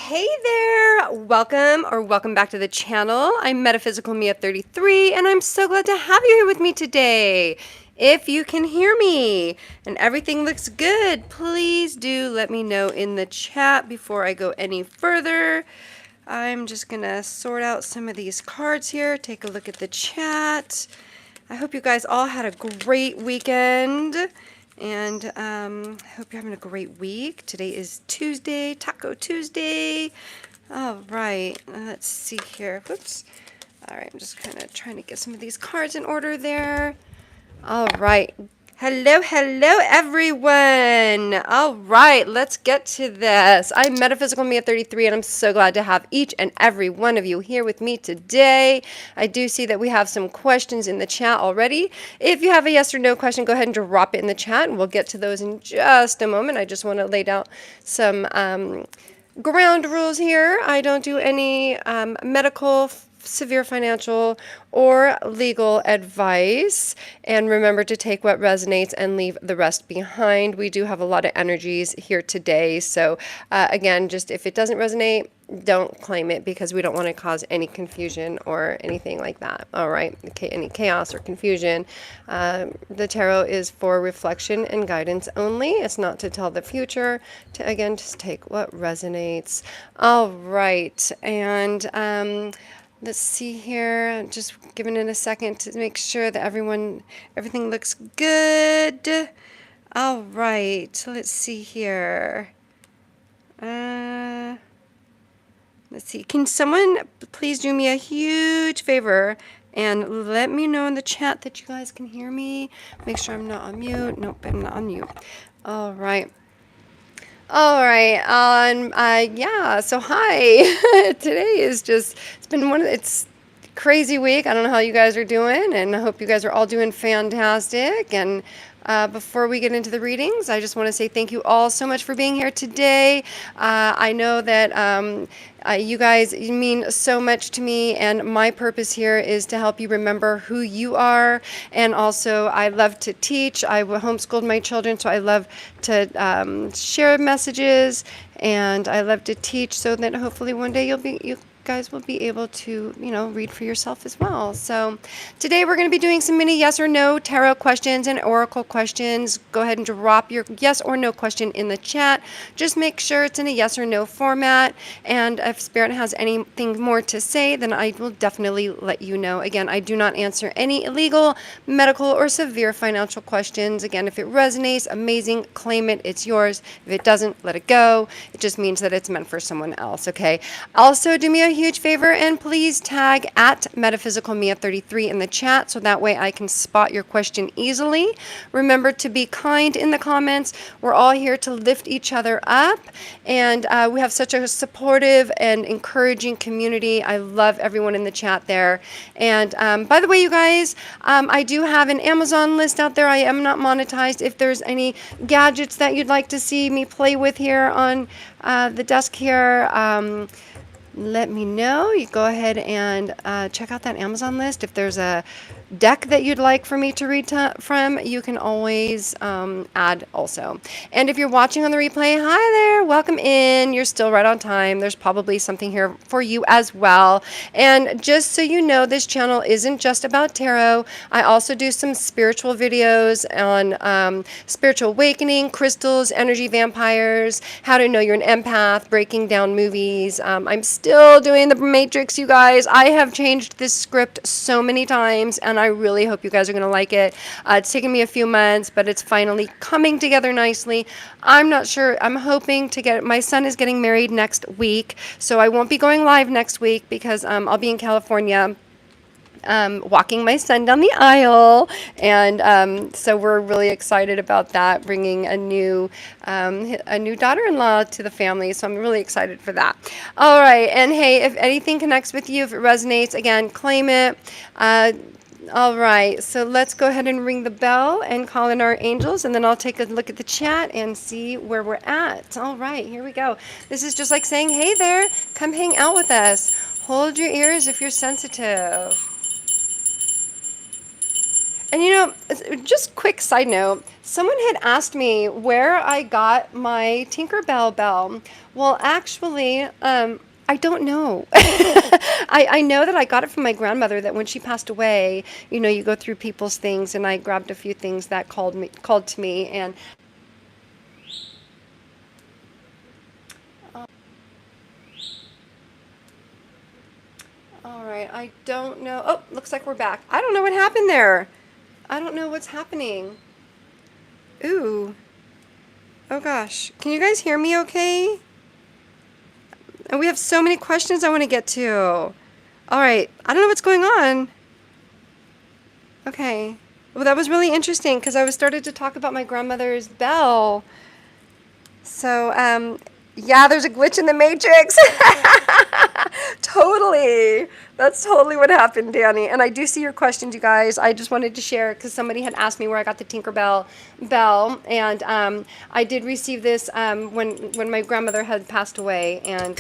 Hey there! Welcome back to the channel. I'm Metaphysical Mia 33, and I'm so glad to have you here with me today. If you can hear me and everything looks good, please do let me know in the chat before I go any further. I'm just gonna sort out some of these cards here, take a look at the chat. I hope you guys all had a great weekend. And I hope you're having a great week. Today is Tuesday, Taco Tuesday. All right, let's see here. Whoops. All right, I'm just kind of trying to get some of these cards in order there. All right. Hello, everyone. All right, let's get to this. I'm Metaphysical Mia 33, and I'm so glad to have each and every one of you here with me today. I do see that we have some questions in the chat already. If you have a yes or no question, go ahead and drop it in the chat, and we'll get to those in just a moment. I just want to lay down some ground rules here. I don't do any medical, severe financial, or legal advice. And remember to take what resonates and leave the rest behind. We do have a lot of energies here today. So again, just if it doesn't resonate, don't claim it, because we don't want to cause any confusion or anything like that. All right, any chaos or confusion. The tarot is for reflection and guidance only. It's not to tell the future. Again, just take what resonates. All right, and let's see here. Just giving it a second to make sure that everything looks good. All right, so let's see here. Let's see. Can someone please do me a huge favor and let me know in the chat that you guys can hear me? Make sure I'm not on mute. Nope, I'm not on mute. All right. All right. Yeah. So hi. Today is just, it's crazy week. I don't know how you guys are doing, and I hope you guys are all doing fantastic. And before we get into the readings, I just want to say thank you all so much for being here today. I know that you guys mean so much to me, and my purpose here is to help you remember who you are. And also, I love to teach. I homeschooled my children, so I love to share messages, and I love to teach, so that hopefully one day you guys will be able to, read for yourself as well. So today we're going to be doing some mini yes or no tarot questions and oracle questions. Go ahead and drop your yes or no question in the chat. Just make sure it's in a yes or no format. And if Spirit has anything more to say, then I will definitely let you know. Again, I do not answer any illegal, medical, or severe financial questions. Again, if it resonates, amazing, claim it, it's yours. If it doesn't, let it go. It just means that it's meant for someone else, okay? Also, do me a huge favor and please tag at Metaphysical Mia 33 in the chat, so that way I can spot your question easily. Remember to be kind in the comments. We're all here to lift each other up, and we have such a supportive and encouraging community. I love everyone in the chat there. And by the way, you guys, I do have an Amazon list out there. I am not monetized. If there's any gadgets that you'd like to see me play with here on the desk here, let me know. You go ahead and check out that Amazon list. If there's a deck that you'd like for me to read from, you can always add also. And if you're watching on the replay, hi there, welcome in. You're still right on time. There's probably something here for you as well. And just so you know, this channel isn't just about tarot. I also do some spiritual videos on spiritual awakening, crystals, energy vampires, how to know you're an empath, breaking down movies. I'm still doing the Matrix, you guys. I have changed this script so many times, and I really hope you guys are going to like it. It's taken me a few months, but it's finally coming together nicely. I'm not sure. I'm hoping to get, my son is getting married next week, so I won't be going live next week because I'll be in California walking my son down the aisle, and so we're really excited about that, bringing a new daughter-in-law to the family, so I'm really excited for that. All right, and hey, if anything connects with you, if it resonates, again, claim it. All right, so let's go ahead and ring the bell and call in our angels, and then I'll take a look at the chat and see where we're at. All right, here we go. This is just like saying, hey there, come hang out with us. Hold your ears if you're sensitive. And you know, just quick side note, someone had asked me where I got my Tinkerbell bell. Well, actually, I don't know. I know that I got it from my grandmother, that when she passed away, you know, you go through people's things, and I grabbed a few things that called to me, and all right, I don't know. Oh, looks like we're back. I don't know what happened there. I don't know what's happening. Ooh. Oh gosh. Can you guys hear me okay? And we have so many questions I want to get to. All right. I don't know what's going on. Okay. Well, that was really interesting because I was started to talk about my grandmother's bell. So, yeah, there's a glitch in the matrix. Totally. That's totally what happened, Danny. And I do see your questions, you guys. I just wanted to share because somebody had asked me where I got the Tinkerbell bell, and I did receive this when my grandmother had passed away, and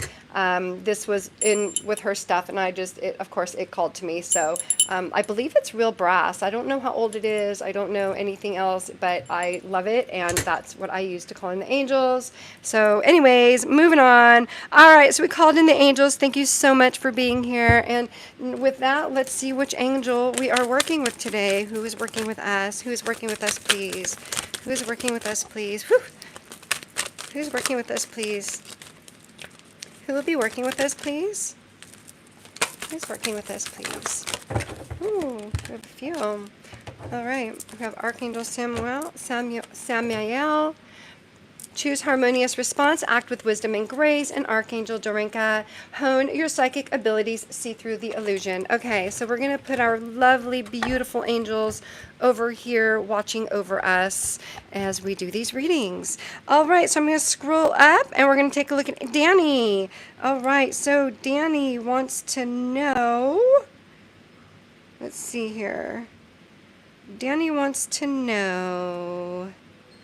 this was in with her stuff, and of course, it called to me. So I believe it's real brass. I don't know how old it is. I don't know anything else, but I love it, and that's what I use to call in the angels. So anyways, moving on. All right, so we called in the angels. Thank you so much for being here. And with that, let's see which angel we are working with today. Who is working with us? Who is working with us, please? Who is working with us, please? Whew. Who's working with us, please? Who will be working with us, please? Who's working with us, please? Ooh, we have a few. All right, we have Archangel Samuel. Choose harmonious response, act with wisdom and grace, and Archangel Dorinka. Hone your psychic abilities, see through the illusion. Okay, so we're going to put our lovely, beautiful angels over here watching over us as we do these readings. All right, so I'm going to scroll up, and we're going to take a look at Danny. All right, so Danny wants to know, let's see here. Danny wants to know,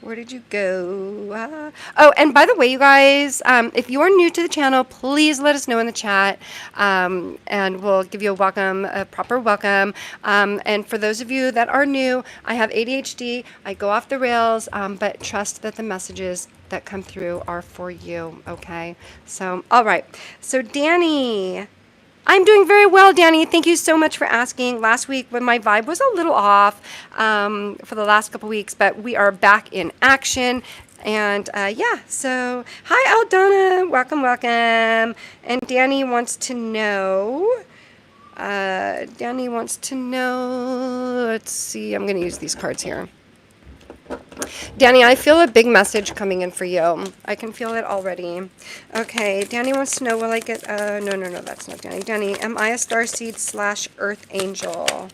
where did you go? Oh, and by the way, you guys, if you are new to the channel, please let us know in the chat, and we'll give you a proper welcome. And for those of you that are new, I have ADHD. I go off the rails, but trust that the messages that come through are for you, okay? So, all right. So, Danny, I'm doing very well, Danny. Thank you so much for asking. Last week, when my vibe was a little off for the last couple weeks, but we are back in action. And yeah, so hi, Aldana. Welcome, welcome. And Danny wants to know. Let's see. I'm going to use these cards here. Danny, I feel a big message coming in for you. I can feel it already. Okay, Danny wants to know, will I get, no, that's not Danny. Danny, am I a starseed / earth angel?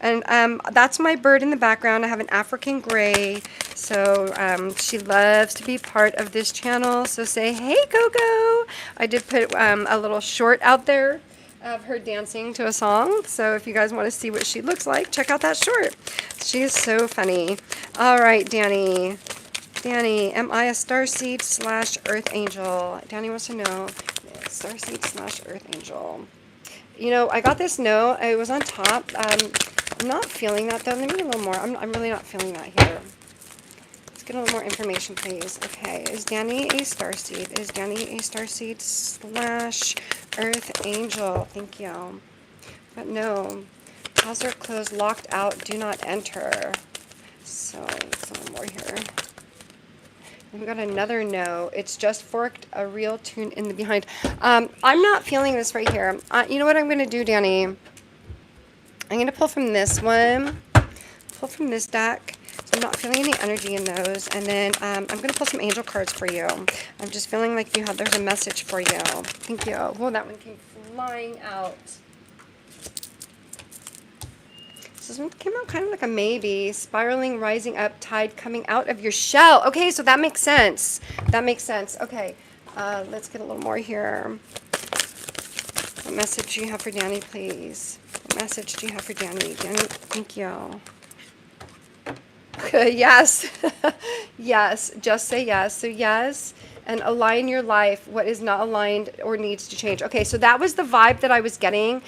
And that's my bird in the background. I have an African gray, so she loves to be part of this channel. So say, hey, Coco. I did put a little short out there of her dancing to a song. So if you guys want to see what she looks like, check out that short. She is so funny. All right, Danny. Danny, am I a starseed / earth angel? Danny wants to know, starseed / earth angel. You know, I got this note. It was on top. I'm not feeling that, though. Let me get a little more. I'm really not feeling that here. Let's get a little more information, please. Okay, is Danny a starseed? Is Danny a starseed / earth angel? Thank you. But no. House are closed, locked out, do not enter. So, let's a little more here. And we got another no. It's just forked a real tune in the behind. I'm not feeling this right here. You know what I'm going to do, Danny? I'm going to pull from this one. Pull from this deck. I'm not feeling any energy in those. And then I'm going to pull some angel cards for you. I'm just feeling like there's a message for you. Thank you. Well, that one came flying out. This one came out kind of like a maybe. Spiraling, rising up, tide coming out of your shell. Okay, so that makes sense. That makes sense. Okay, let's get a little more here. What message do you have for Danny, please? What message do you have for Danny? Danny, thank you. Yes. Yes. Just say yes. So yes. And align your life. What is not aligned or needs to change. Okay, so that was the vibe that I was getting.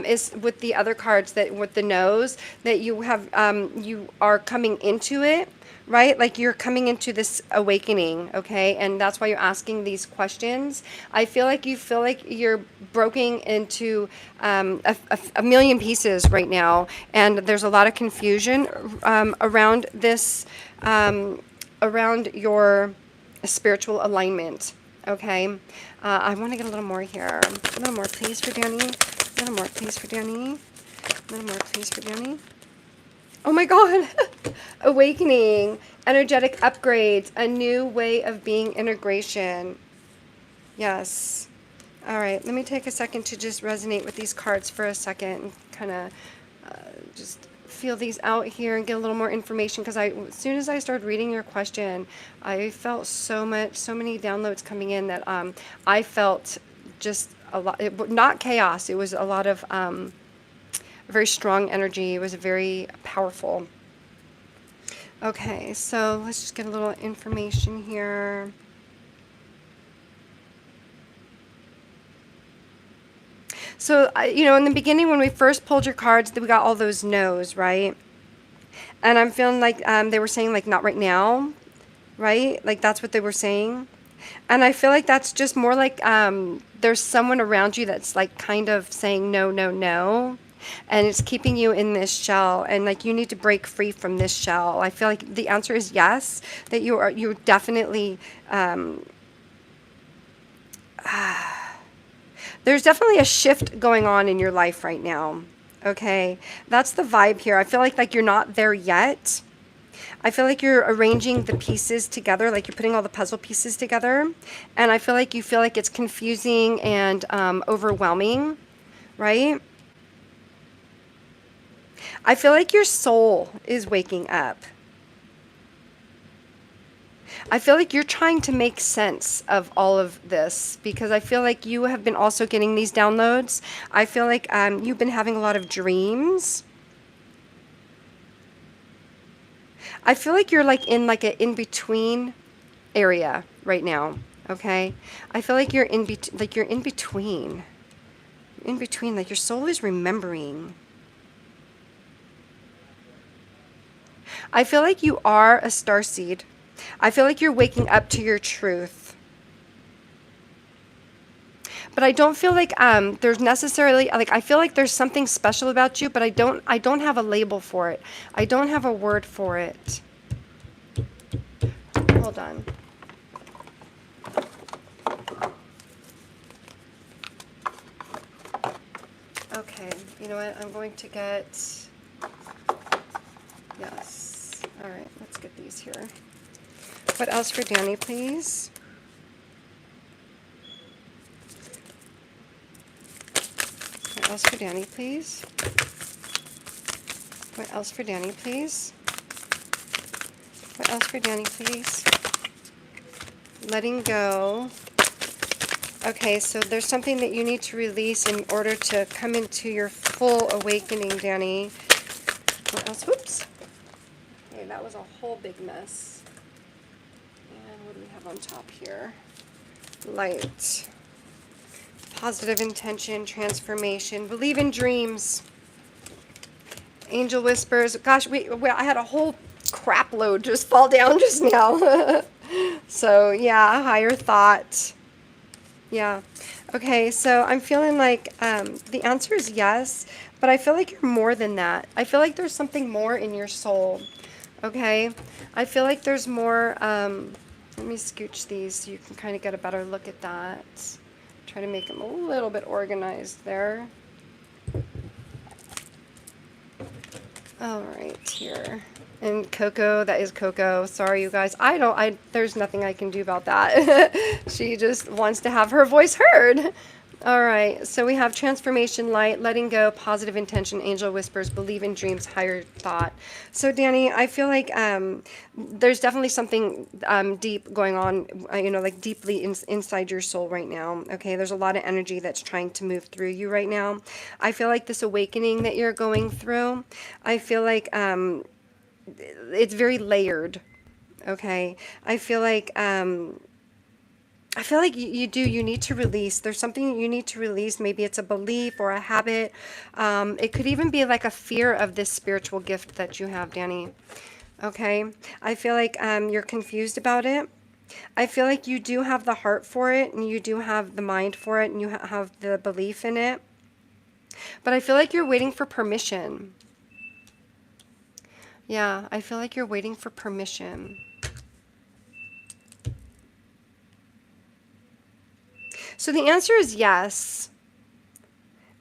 Is with the other cards that with the nose that you have. You are coming into it, right? Like you're coming into this awakening. Okay, and that's why you're asking these questions. I feel like you feel like you're broken into a million pieces right now, and there's a lot of confusion around this, around your spiritual alignment. Okay, I want to get a little more here. A little more, please, for Danny. A little more, please, for Danny. A little more, please, for Danny. Oh my God. Awakening, energetic upgrades, a new way of being, integration. Yes. All right. Let me take a second to just resonate with these cards for a second and kind of just feel these out here and get a little more information, because as soon as I started reading your question, I felt so many downloads coming in that I felt just a lot, not chaos. It was a lot of very strong energy. It was very powerful. Okay, so let's just get a little information here. So, in the beginning when we first pulled your cards, we got all those no's, right? And I'm feeling like they were saying, like, not right now, right? Like, that's what they were saying. And I feel like that's just more like there's someone around you that's, like, kind of saying no, no, no. And it's keeping you in this shell. And, like, you need to break free from this shell. I feel like the answer is yes, that you're definitely... there's definitely a shift going on in your life right now. Okay, that's the vibe here. I feel like you're not there yet. I feel like you're arranging the pieces together, like you're putting all the puzzle pieces together. And I feel like you feel like it's confusing and overwhelming, right? I feel like your soul is waking up. I feel like you're trying to make sense of all of this, because I feel like you have been also getting these downloads. I feel like you've been having a lot of dreams. I feel like you're like in like an in-between area right now, okay? I feel like you're in between. In between, like your soul is remembering. I feel like you are a starseed. I feel like you're waking up to your truth. But I don't feel like there's necessarily, like, I feel like there's something special about you, but I don't have a label for it. I don't have a word for it. Hold on. Okay, you know what? I'm going to get, yes. All right, let's get these here. What else for Danny, please? What else for Danny, please? What else for Danny, please? What else for Danny, please? Letting go. Okay, so there's something that you need to release in order to come into your full awakening, Danny. What else? Whoops. Okay, that was a whole big mess. And what do we have on top here? Light. Positive intention, transformation. Believe in dreams. Angel whispers. Gosh, I had a whole crap load just fall down just now. So, yeah, higher thought. Yeah. Okay, so I'm feeling like the answer is yes, but I feel like you're more than that. I feel like there's something more in your soul. Okay? I feel like there's more... let me scooch these so you can kind of get a better look at that. Try to make them a little bit organized there. All right, here. And Coco, that is Coco. Sorry, you guys. There's nothing I can do about that. She just wants to have her voice heard. All right, so we have transformation, light, letting go, positive intention, angel whispers, believe in dreams, higher thought. So, Danny, I feel like there's definitely something deep going on, like deeply inside your soul right now. Okay, there's a lot of energy that's trying to move through you right now. I feel like this awakening that you're going through, I feel like it's very layered. Okay. I feel like you need to release. There's something you need to release. Maybe it's a belief or a habit. It could even be like a fear of this spiritual gift that you have, Danny. Okay. I feel like you're confused about it. I feel like you do have the heart for it, and you do have the mind for it, and you have the belief in it. But I feel like you're waiting for permission. Yeah, I feel like you're waiting for permission. So the answer is yes.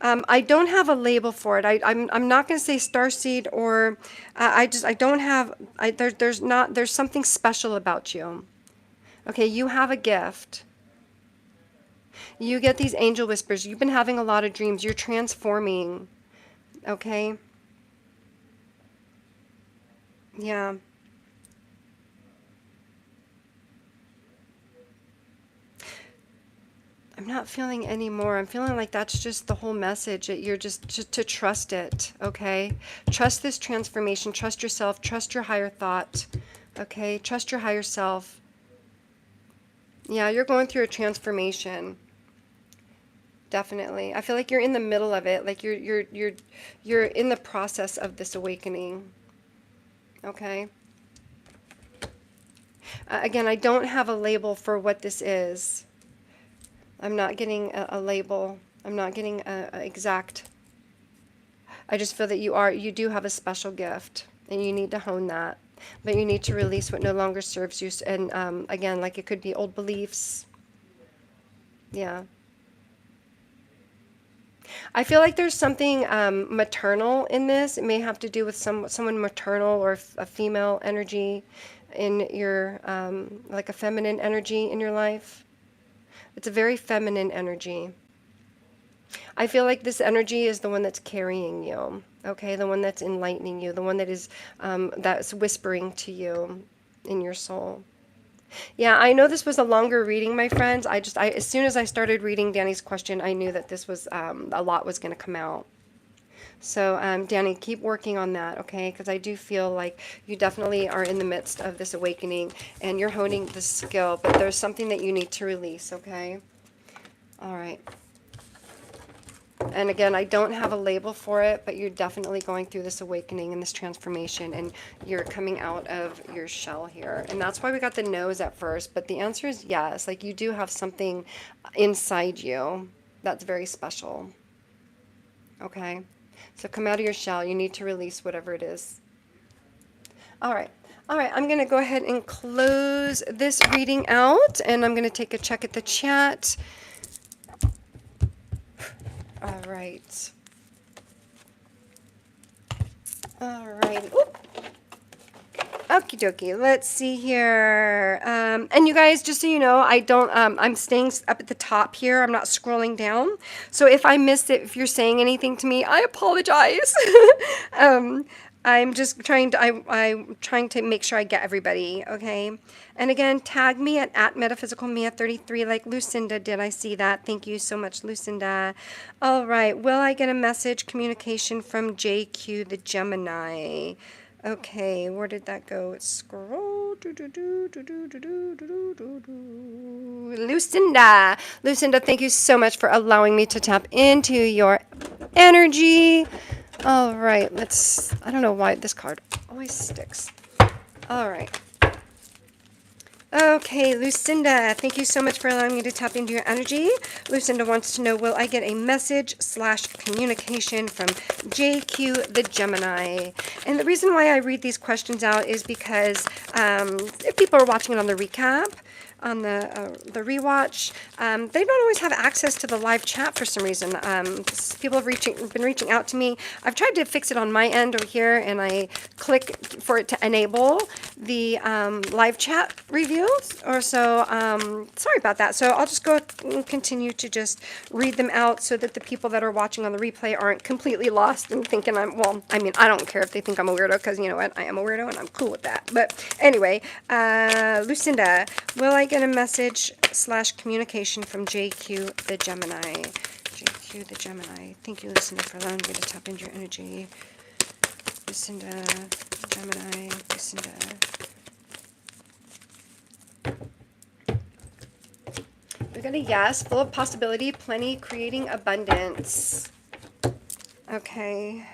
I don't have a label for it. I'm not going to say starseed or I don't have, there's something special about you. Okay, you have a gift. You get these angel whispers. You've been having a lot of dreams. You're transforming. Okay? Yeah. I'm not feeling any more. I'm feeling like that's just the whole message, that you're just to trust it, okay? Trust this transformation. Trust yourself. Trust your higher thought, okay? Trust your higher self. Yeah, you're going through a transformation. Definitely. I feel like you're in the middle of it. Like you're in the process of this awakening. Okay? Again, I don't have a label for what this is. I'm not getting a label. I'm not getting a exact. I just feel that you do have a special gift, and you need to hone that. But you need to release what no longer serves you. And again, like it could be old beliefs. Yeah. I feel like there's something maternal in this. It may have to do with someone maternal or a female energy in your, like a feminine energy in your life. It's a very feminine energy. I feel like this energy is the one that's carrying you, okay? The one that's enlightening you, the one that is, that's whispering to you in your soul. Yeah, I know this was a longer reading, my friends. As soon as I started reading Danny's question, I knew that this was, a lot was going to come out. So, Danny, keep working on that, okay? Because I do feel like you definitely are in the midst of this awakening, and you're honing the skill, but there's something that you need to release, okay? All right. And again, I don't have a label for it, but you're definitely going through this awakening and this transformation, and you're coming out of your shell here. And that's why we got the no's at first, but the answer is yes. Like you do have something inside you that's very special. Okay? So come out of your shell. You need to release whatever it is. All right. All right, I'm going to go ahead and close this reading out, and I'm going to take a check at the chat. All right. All right. Okie dokie. Let's see here. And you guys, just so you know, I'm staying up at the top here. I'm not scrolling down. So if I missed it, if you're saying anything to me, I apologize. I'm just trying to, I'm trying to make sure I get everybody, okay? And again, tag me at Metaphysical Mia 33 like Lucinda did. I see that. Thank you so much, Lucinda. All right. Will I get a message communication from JQ the Gemini? Okay, where did that go? It's scroll. Lucinda. Lucinda, thank you so much for allowing me to tap into your energy. All right, I don't know why this card always sticks. All right. Okay, Lucinda, thank you so much for allowing me to tap into your energy. Lucinda wants to know, will I get a message/communication from JQ the Gemini? And the reason why I read these questions out is because if people are watching it on the recap, on the rewatch, they don't always have access to the live chat for some reason. People have been reaching out to me. I've tried to fix it on my end over here, and I click for it to enable the live chat reviews. Or so, sorry about that. So I'll just go and continue to just read them out so that the people that are watching on the replay aren't completely lost and thinking I don't care if they think I'm a weirdo, because you know what, I am a weirdo and I'm cool with that. But anyway, Lucinda, will I get a message/communication from JQ the Gemini? JQ the Gemini. Thank you, Lucinda, for allowing me to tap into your energy. Lucinda, Gemini, Lucinda. We got a yes, full of possibility, plenty, creating abundance. Okay.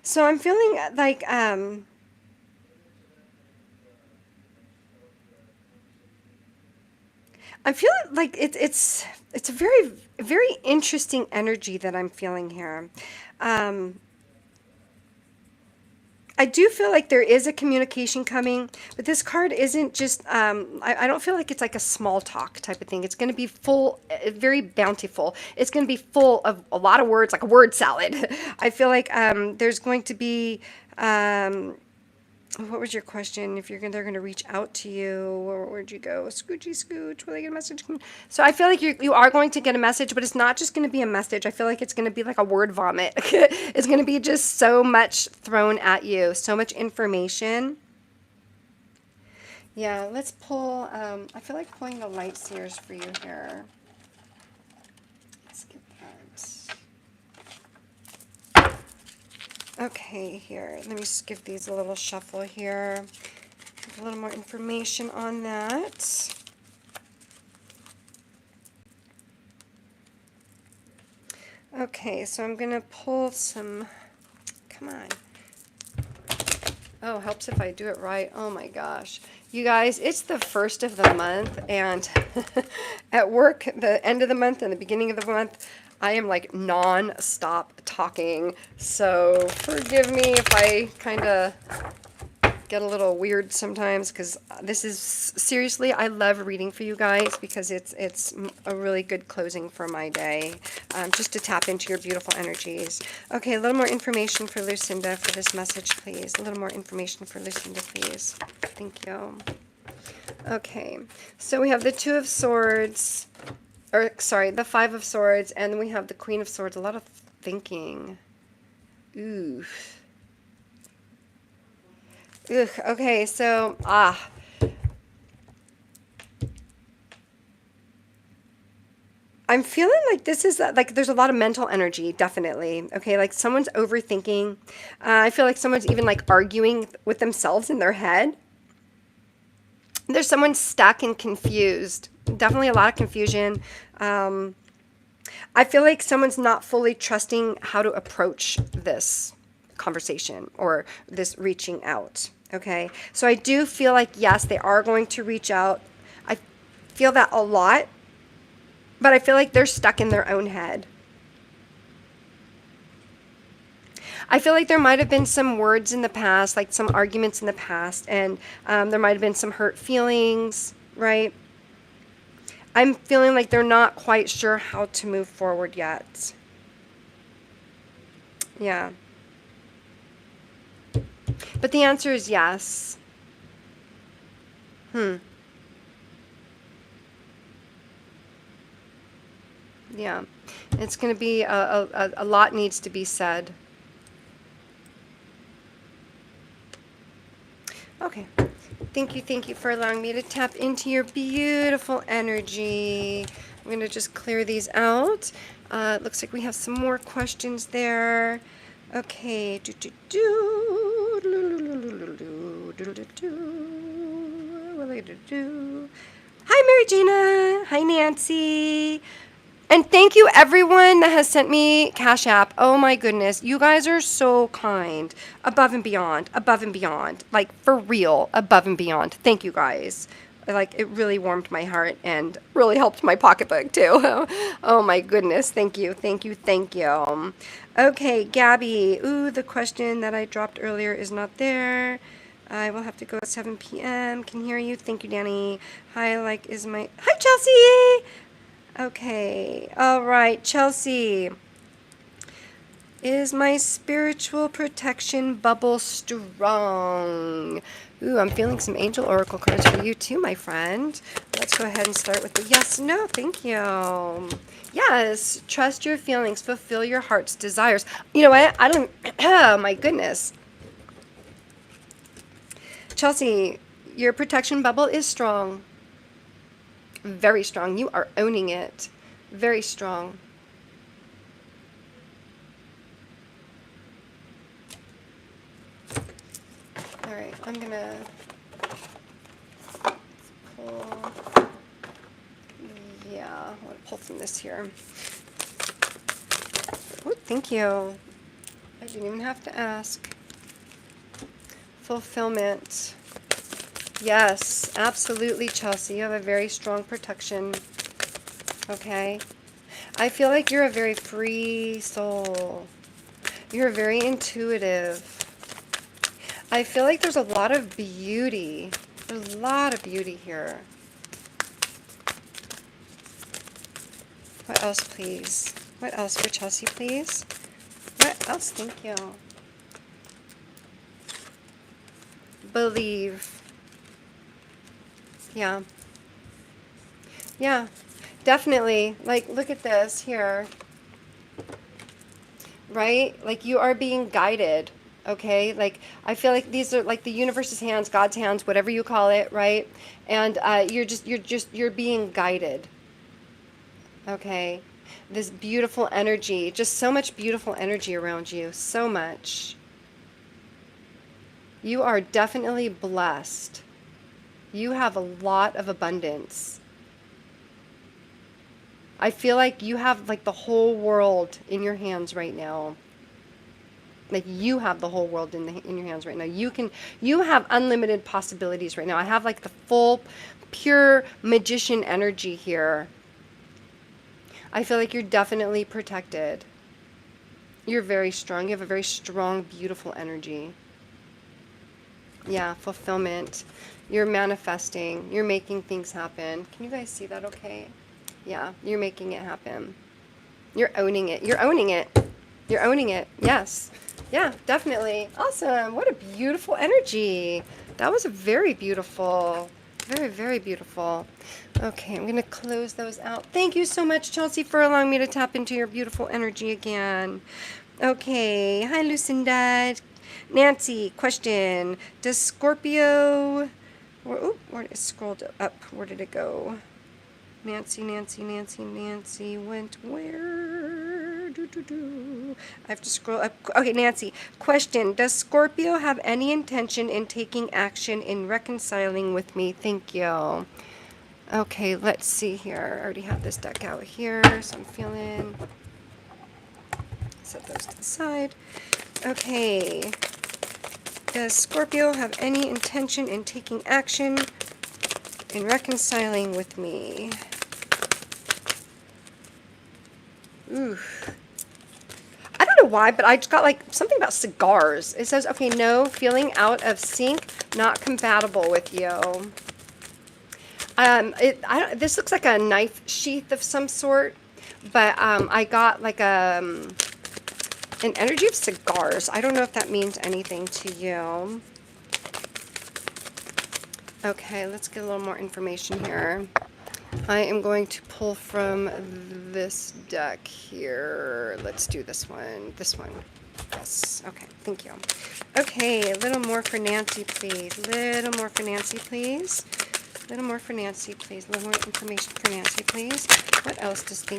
So I'm feeling like I'm feeling like it's a very interesting energy that I'm feeling here. Um, I do feel like there is a communication coming, but this card isn't just, I don't feel like it's like a small talk type of thing. It's going to be full, very bountiful. It's going to be full of a lot of words, like a word salad. I feel like there's going to be, what was your question? If they're gonna reach out to you, where'd you go? Scoochy scooch. Will they get a message? So I feel like you are going to get a message, but it's not just gonna be a message. I feel like it's gonna be like a word vomit. It's gonna be just so much thrown at you, so much information. Yeah, let's pull. I feel like pulling the light seers for you here. Let's get that. Okay, here. Let me just give these a little shuffle here. A little more information on that. Okay, so I'm going to pull some, come on. Oh, helps if I do it right. Oh my gosh. You guys, it's the first of the month, and at work, the end of the month and the beginning of the month, I am like non-stop talking. So forgive me if I kind of get a little weird sometimes, because this is seriously, I love reading for you guys because it's a really good closing for my day, just to tap into your beautiful energies. Okay, a little more information for Lucinda for this message, please. A little more information for Lucinda, please. Thank you. Okay, so we have the Two of Swords, or sorry, the Five of Swords, and then we have the Queen of Swords. A lot of thinking. Ooh. Ugh, okay, so, I'm feeling like this is, like, there's a lot of mental energy, definitely. Okay, like someone's overthinking. I feel like someone's even, like, arguing with themselves in their head. There's someone stuck and confused. Definitely a lot of confusion. I feel like someone's not fully trusting how to approach this conversation or this reaching out. Okay, so I do feel like, yes, they are going to reach out. I feel that a lot, but I feel like they're stuck in their own head. I feel like there might have been some words in the past, like some arguments in the past, and there might have been some hurt feelings, right? I'm feeling like they're not quite sure how to move forward yet. Yeah. But the answer is yes. Yeah. It's going to be a lot needs to be said. Okay. Thank you for allowing me to tap into your beautiful energy. I'm going to just clear these out. It looks like we have some more questions there. Okay. Hi, Mary Gina. Hi, Nancy. And thank you, everyone that has sent me Cash App. Oh, my goodness. You guys are so kind. Above and beyond. Above and beyond. Like, for real. Above and beyond. Thank you, guys. Like, it really warmed my heart and really helped my pocketbook, too. Oh, my goodness. Thank you. Thank you. Thank you. Okay, Gabby. Ooh, the question that I dropped earlier is not there. I will have to go at 7 p.m. Can hear you. Thank you, Danny. Hi, Hi, Chelsea! Okay, all right, Chelsea. Is my spiritual protection bubble strong? Ooh, I'm feeling some angel oracle cards for you too, my friend. Let's go ahead and start with the yes, no, thank you. Yes, trust your feelings, fulfill your heart's desires. You know what? I don't, oh my goodness. Chelsea, your protection bubble is strong. Very strong. You are owning it. Very strong. right, I'm gonna pull, yeah, I want to pull from this here. Oh, thank you. I didn't even have to ask. Fulfillment. Yes, absolutely, Chelsea. You have a very strong protection. Okay. I feel like you're a very free soul. You're very intuitive. I feel like there's a lot of beauty. There's a lot of beauty here. What else, please? What else for Chelsea, please? What else? Thank you. Believe. Yeah. Yeah. Definitely. Like, look at this here. Right? Like, you are being guided. Okay? Like, I feel like these are like the universe's hands, God's hands, whatever you call it, right? And you're being guided. Okay? This beautiful energy, just so much beautiful energy around you. So much. You are definitely blessed. You have a lot of abundance. I feel like you have like the whole world in your hands right now. Like you have the whole world in your hands right now. You have unlimited possibilities right now. I have like the full pure magician energy here. I feel like you're definitely protected. You're very strong. You have a very strong, beautiful energy. Yeah, fulfillment. You're manifesting. You're making things happen. Can you guys see that okay? Yeah, you're making it happen. You're owning it. You're owning it. You're owning it. Yes. Yeah, definitely. Awesome. What a beautiful energy. That was very beautiful. Very, very beautiful. Okay, I'm going to close those out. Thank you so much, Chelsea, for allowing me to tap into your beautiful energy again. Okay. Hi, Lucinda. Nancy, question. Does Scorpio... where it scrolled up. Where did it go? Nancy went where? I have to scroll up. Okay, Nancy. Question. Does Scorpio have any intention in taking action in reconciling with me? Thank you. Okay, let's see here. I already have this deck out here, so I'm feeling... Set those to the side. Okay. Does Scorpio have any intention in taking action in reconciling with me? Ooh. I don't know why, but I just got like something about cigars. It says, okay, no, feeling out of sync, not compatible with you. This looks like a knife sheath of some sort, but I got like an energy of cigars. I don't know if that means anything to you. Okay, let's get a little more information here. I am going to pull from this deck here. Let's do this one. This one. Yes. Okay, thank you. Okay, a little more for Nancy, please. Little more for Nancy, please. Little more for Nancy, please. A little more information for Nancy, please. What else does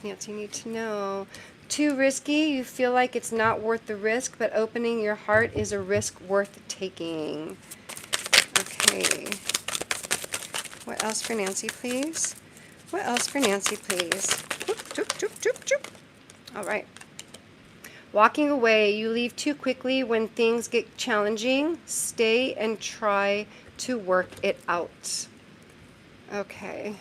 Nancy need to know? Too risky? You feel like it's not worth the risk, but opening your heart is a risk worth taking. Okay. What else for Nancy, please? What else for Nancy, please? All right. Walking away. You leave too quickly when things get challenging. Stay and try to work it out. Okay.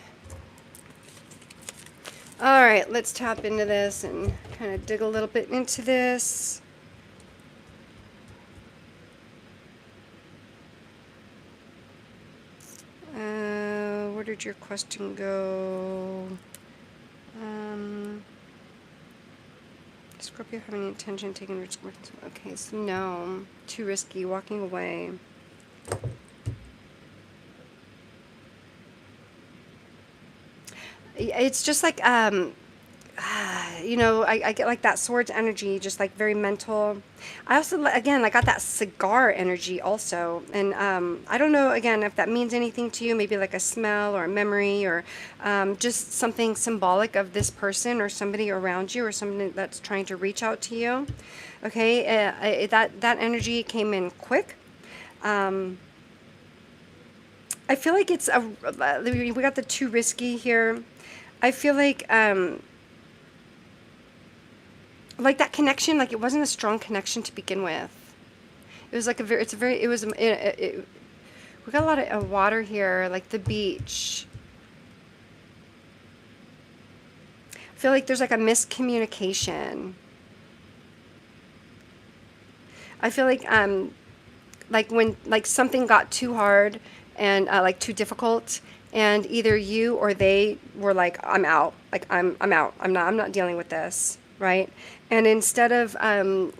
All right, let's tap into this and kind of dig a little bit into this. Where did your question go? Scorpio have any intention of taking risk? Okay, so no. Too risky. Walking away. It's just like, you know, I get like that swords energy, just like very mental. I also, again, I got that cigar energy also. And I don't know, again, if that means anything to you, maybe like a smell or a memory or just something symbolic of this person or somebody around you or somebody that's trying to reach out to you. Okay, that energy came in quick. I feel like it's a, we got the too risky here. I feel like that connection, like it wasn't a strong connection to begin with. It was like a very, it's a very, it was, we got a lot of water here, like the beach. I feel like there's like a miscommunication. I feel like when like something got too hard and like too difficult, and either you or they were like, I'm out, like I'm out, I'm not dealing with this, right? And instead of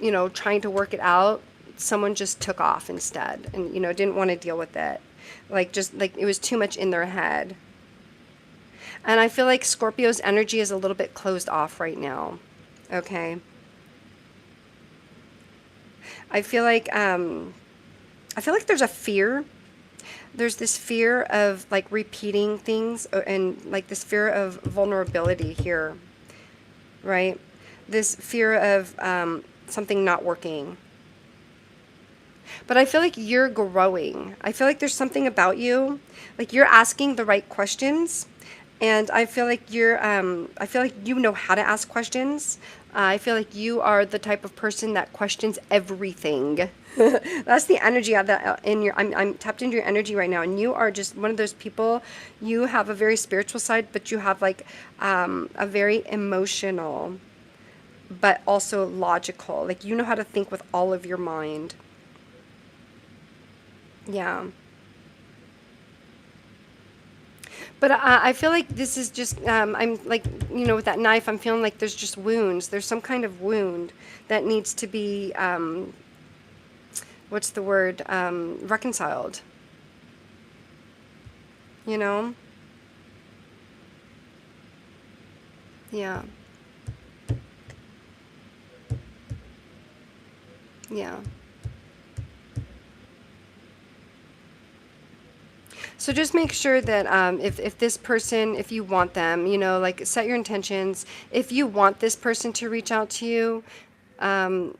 you know, trying to work it out, someone just took off instead, and you know, didn't want to deal with it, like just like it was too much in their head. And I feel like Scorpio's energy is a little bit closed off right now. Okay. I feel like there's a fear. There's this fear of like repeating things, and like this fear of vulnerability here, right? This fear of something not working. But I feel like you're growing. I feel like there's something about you, like you're asking the right questions, and I feel like I feel like you know how to ask questions. I feel like you are the type of person that questions everything. That's the energy of that in your. I'm tapped into your energy right now, and you are just one of those people. You have a very spiritual side, but you have like a very emotional, but also logical. Like you know how to think with all of your mind. Yeah. But I feel like this is just, I'm like, you know, with that knife, I'm feeling like there's just wounds. There's some kind of wound that needs to be, what's the word, reconciled, you know? Yeah. Yeah. So just make sure that if this person, if you want them, you know, like set your intentions. If you want this person to reach out to you, I'm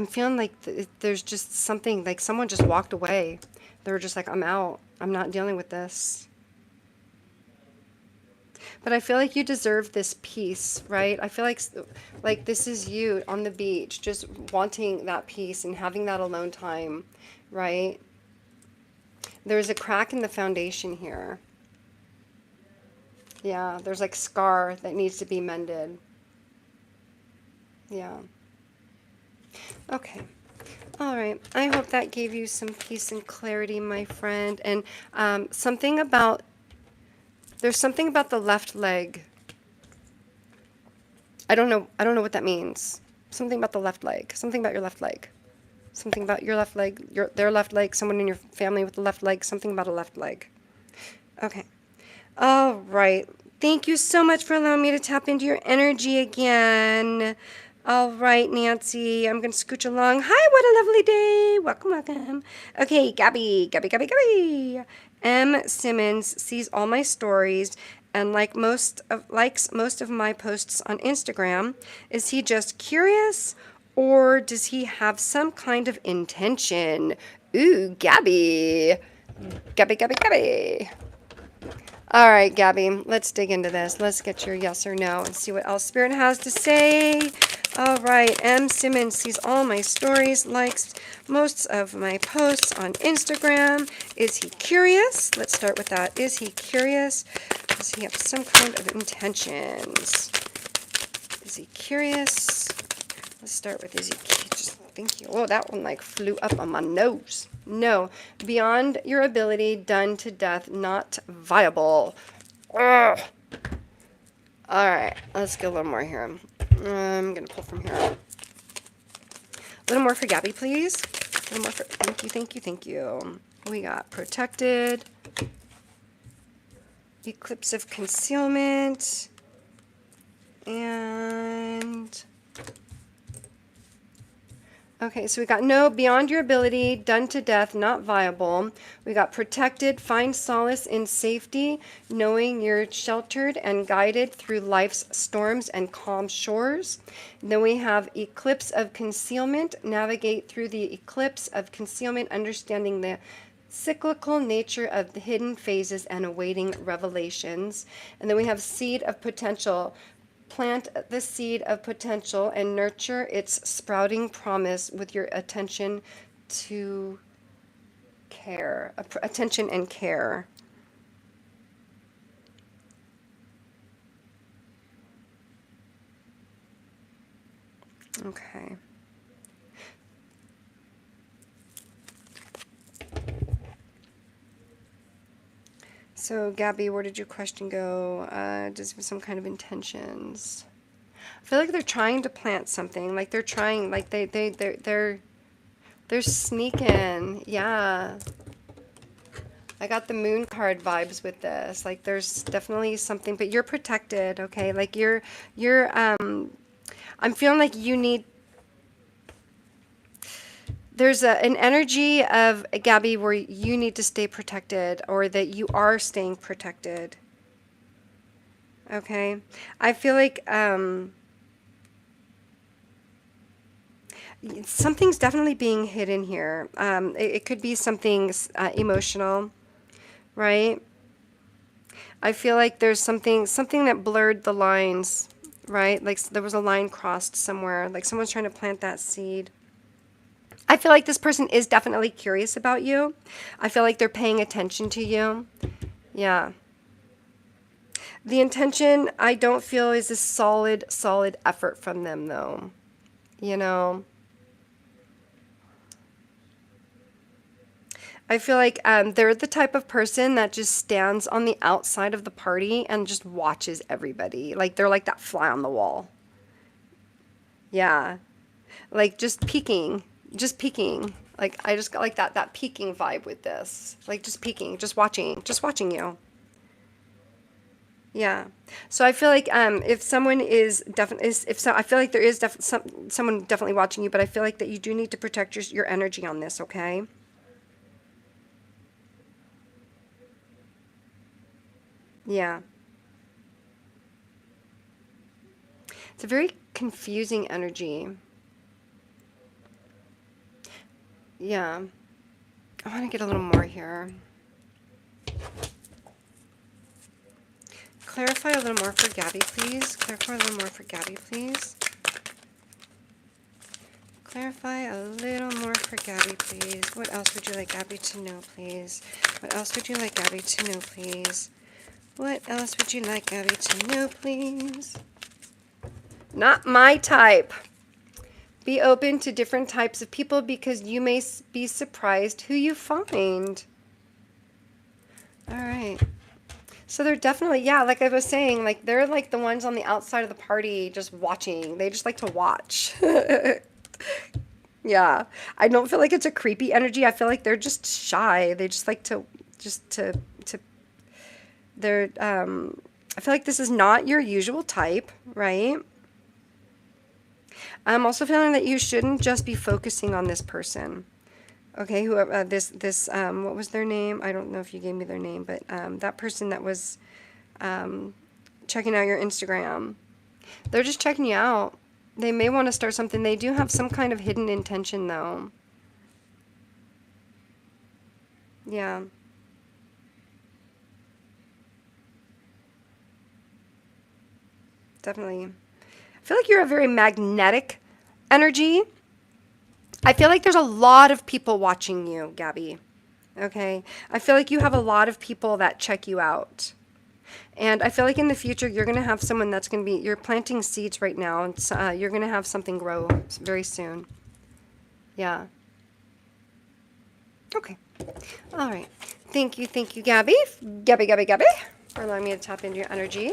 feeling like there's just something, like someone just walked away. They were just like, I'm out. I'm not dealing with this. But I feel like you deserve this peace, right? I feel like this is you on the beach, just wanting that peace and having that alone time, right? There's a crack in the foundation here. Yeah, there's like scar that needs to be mended. Yeah. Okay. All right. I hope that gave you some peace and clarity, my friend. And there's something about the left leg. I don't know. I don't know what that means. Something about the left leg. Something about your left leg. Something about your left leg. Their left leg. Someone in your family with the left leg. Something about a left leg. Okay. All right. Thank you so much for allowing me to tap into your energy again. All right, Nancy, I'm going to scooch along. Hi, what a lovely day. Welcome, welcome. Okay, Gabby. M. Simmons sees all my stories and likes most of my posts on Instagram. Is he just curious, or does he have some kind of intention? Ooh, Gabby. Gabby. All right, Gabby, let's dig into this. Let's get your yes or no and see what else Spirit has to say. All right, M. Simmons sees all my stories, likes most of my posts on Instagram. Is he curious? Let's start with that. Is he curious? Does he have some kind of intentions? Is he curious? Let's start with, is he just thank you. Oh, that one like flew up on my nose. No. Beyond your ability, done to death, not viable. Ugh. All right, let's get a little more here. I'm going to pull from here. A little more for Gabby, please. A little more for, thank you. We got protected. Eclipse of concealment. And Okay, so we got no, beyond your ability, done to death, not viable. We got protected, find solace in safety, knowing you're sheltered and guided through life's storms and calm shores. And then we have eclipse of concealment, navigate through the eclipse of concealment, understanding the cyclical nature of the hidden phases and awaiting revelations. And then we have seed of potential. Plant the seed of potential and nurture its sprouting promise with your attention to care. Attention and care. Okay. So, Gabby, where did your question go? Does some kind of intentions? I feel like they're trying to plant something. Like they're trying. Like they're sneaking. Yeah. I got the moon card vibes with this. Like there's definitely something, but you're protected. Okay. Like I'm feeling like you need. There's an energy of Gabby where you need to stay protected, or that you are staying protected. Okay. I feel like something's definitely being hidden here. It could be something emotional, right? I feel like there's something that blurred the lines, right? Like there was a line crossed somewhere, like someone's trying to plant that seed. I feel like this person is definitely curious about you. I feel like they're paying attention to you. Yeah. The intention, I don't feel, is a solid effort from them, though. You know? I feel like they're the type of person that just stands on the outside of the party and just watches everybody. Like they're like that fly on the wall. Yeah. Like just peeking. Just peeking. Like I just got like that peeking vibe with this. Like just peeking, just watching you. Yeah. So I feel like if someone is definitely, if so, I feel like there is someone definitely watching you, but I feel like that you do need to protect your energy on this, okay? Yeah. It's a very confusing energy. Yeah. I want to get a little more here. Clarify a little more for Gabby, please. Clarify a little more for Gabby, please. Clarify a little more for Gabby, please. What else would you like Gabby to know, please? What else would you like Gabby to know, please? What else would you like Gabby to know, please? Not my type. Be open to different types of people because you may be surprised who you find. All right. So they're definitely, yeah, like I was saying, like they're like the ones on the outside of the party just watching. They just like to watch. Yeah. I don't feel like it's a creepy energy. I feel like they're just shy. They just like to they're I feel like this is not your usual type, right? I'm also feeling that you shouldn't just be focusing on this person. Okay, whoever this what was their name? I don't know if you gave me their name, but that person that was checking out your Instagram, they're just checking you out. They may want to start something. They do have some kind of hidden intention, though. Yeah. Definitely. I feel like you're a very magnetic energy. I feel like there's a lot of people watching you, Gabby. Okay? I feel like you have a lot of people that check you out. And I feel like in the future, you're going to have someone that's going to be, you're planting seeds right now, and you're going to have something grow very soon. Yeah. Okay. All right. Thank you, Gabby. Gabby, for allowing me to tap into your energy.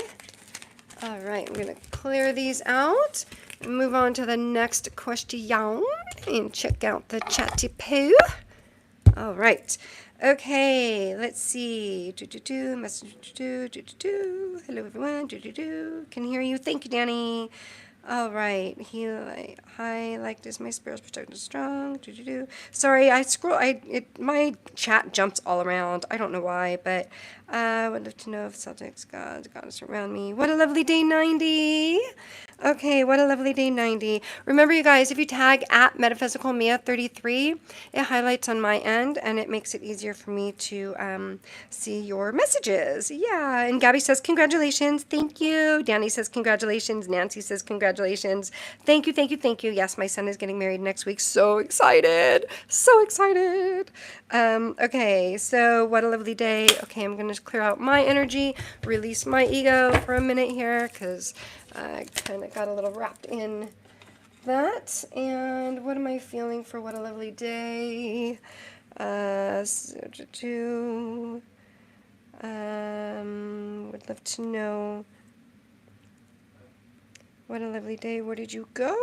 All right, I'm going to clear these out and move on to the next question and check out the chatty poo. All right. Okay, let's see. Message. Hello, everyone. Can hear you. Thank you, Danny. All right. Hi, like this. My spirit's protected strong. Sorry, my chat jumps all around. I don't know why, but I would love to know if Celtics goddess around me. What a lovely day, 90. Okay, what a lovely day, 90. Remember, you guys, if you tag at Metaphysical Mia 33, it highlights on my end and it makes it easier for me to see your messages. Yeah, and Gabby says, congratulations. Thank you. Danny says, congratulations. Nancy says, congratulations. Thank you, thank you, thank you. Yes, my son is getting married next week. So excited. So excited. Okay, so what a lovely day. Okay, I'm going to clear out my energy, release my ego for a minute here because I kind of got a little wrapped in that. And what am I feeling for what a lovely day? Would love to know. What a lovely day. Where did you go?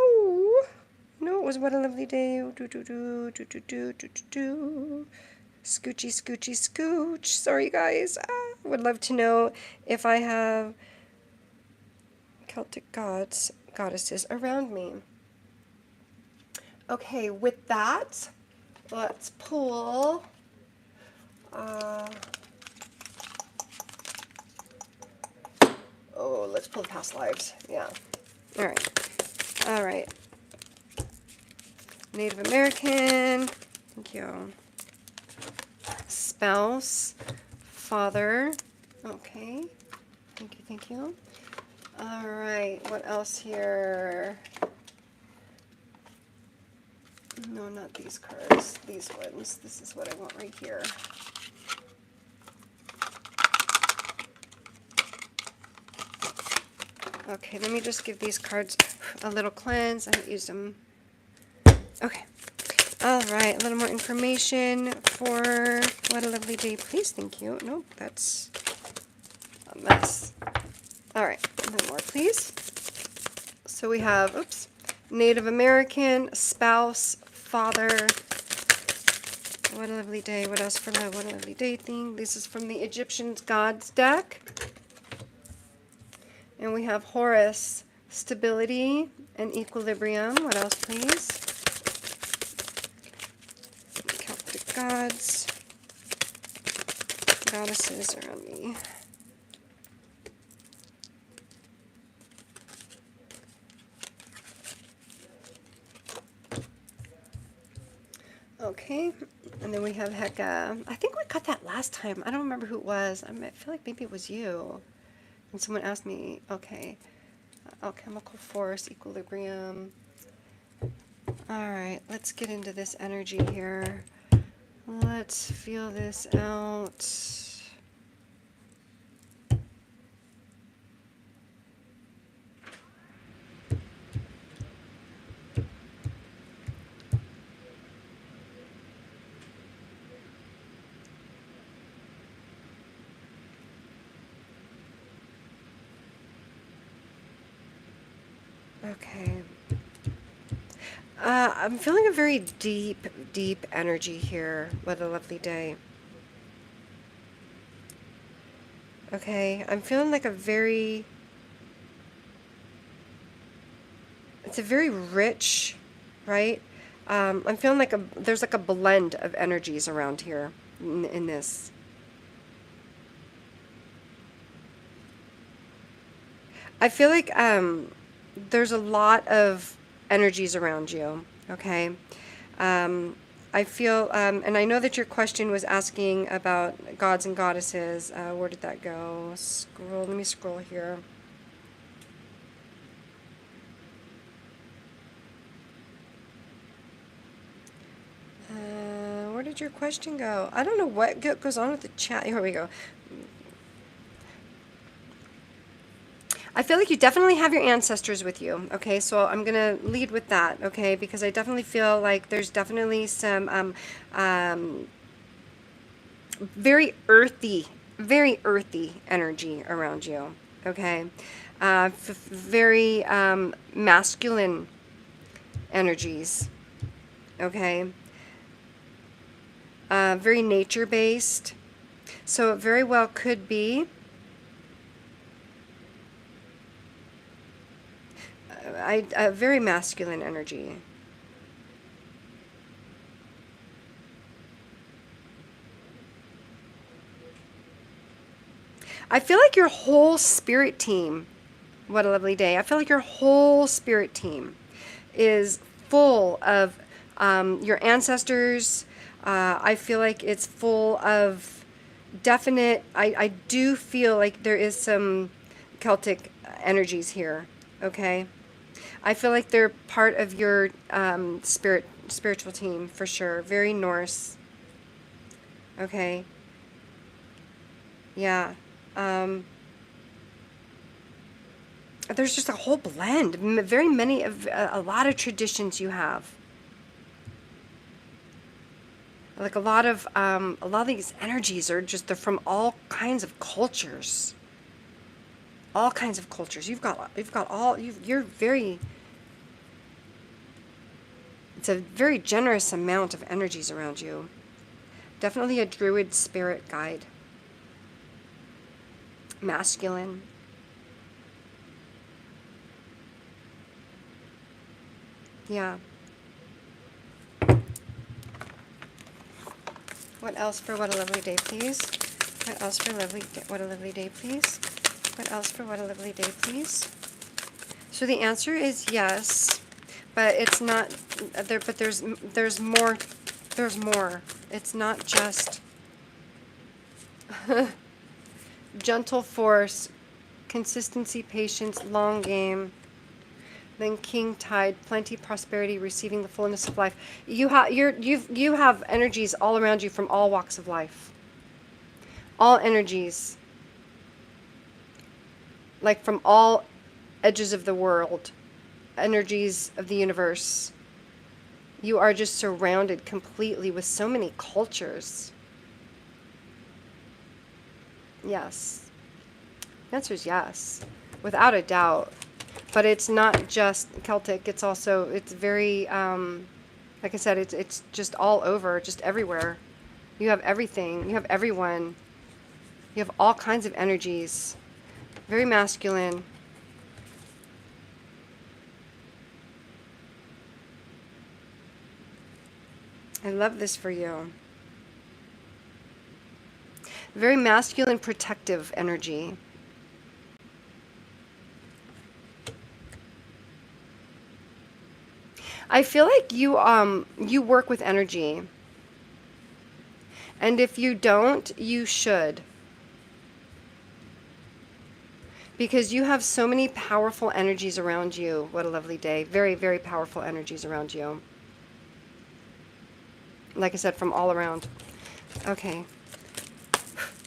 No, it was what a lovely day. Scoochy, scoochy, scooch. Sorry, guys. Would love to know if I have Celtic goddesses around me. Okay, with that, let's pull. Let's pull the past lives. Yeah. All right. All right. Native American. Thank you. Spouse. Father. Okay. Thank you. Thank you. All right. What else here? No, not these cards. These ones. This is what I want right here. Okay, let me just give these cards a little cleanse. I haven't used them. Okay. All right, a little more information for what a lovely day, please. Thank you. Nope, that's a mess. All right, a little more, please. So we have, Native American, spouse, father. What a lovely day. What else for love? What a lovely day thing. This is from the Egyptian Gods deck. And we have Horus, stability and equilibrium. What else, please? Celtic gods, goddesses around me. Okay, and then we have Heka. I think we cut that last time. I don't remember who it was. I feel like maybe it was you. And someone asked me, okay, alchemical force, equilibrium. All right, let's get into this energy here. Let's feel this out. Okay. I'm feeling a very deep, deep energy here. What a lovely day. Okay, I'm feeling like it's a very rich, right? I'm feeling like there's like a blend of energies around here in this. I feel like there's a lot of energies around you, okay? I feel, and I know that your question was asking about gods and goddesses. Where did that go? Let me scroll here. Where did your question go? I don't know what goes on with the chat. Here we go. I feel like you definitely have your ancestors with you, okay? So I'm going to lead with that, okay? Because I definitely feel like there's definitely some very earthy energy around you, okay? Very masculine energies, okay? Very nature-based. So it very well could be a very masculine energy. I feel like your whole spirit team, what a lovely day. I feel like your whole spirit team is full of your ancestors. I feel like it's full of definite, I do feel like there is some Celtic energies here, okay? I feel like they're part of your spiritual team for sure. Very Norse, okay? Yeah. Um, there's just a whole blend. Very many of a lot of traditions you have. Like a lot of these energies are just, they're from all kinds of cultures. All kinds of cultures. You're very, it's a very generous amount of energies around you. Definitely a druid spirit guide. Masculine. Yeah. What else for what a lovely day, please? What else for what a lovely day, please? What else for what a lovely day, please? So the answer is yes, but it's not there. But there's more. There's more. It's not just gentle force, consistency, patience, long game. Then King Tide, plenty, prosperity, receiving the fullness of life. You have energies all around you from all walks of life. All energies, like from all edges of the world, energies of the universe. You are just surrounded completely with so many cultures. Yes. The answer is yes, without a doubt. But it's not just Celtic. It's also, it's very, like I said, it's just all over, just everywhere. You have everything. You have everyone. You have all kinds of energies. Very masculine. I love this for you. Very masculine, protective energy. I feel like you work with energy. And if you don't, you should. Because you have so many powerful energies around you. What a lovely day. Very, very powerful energies around you. Like I said, from all around. Okay.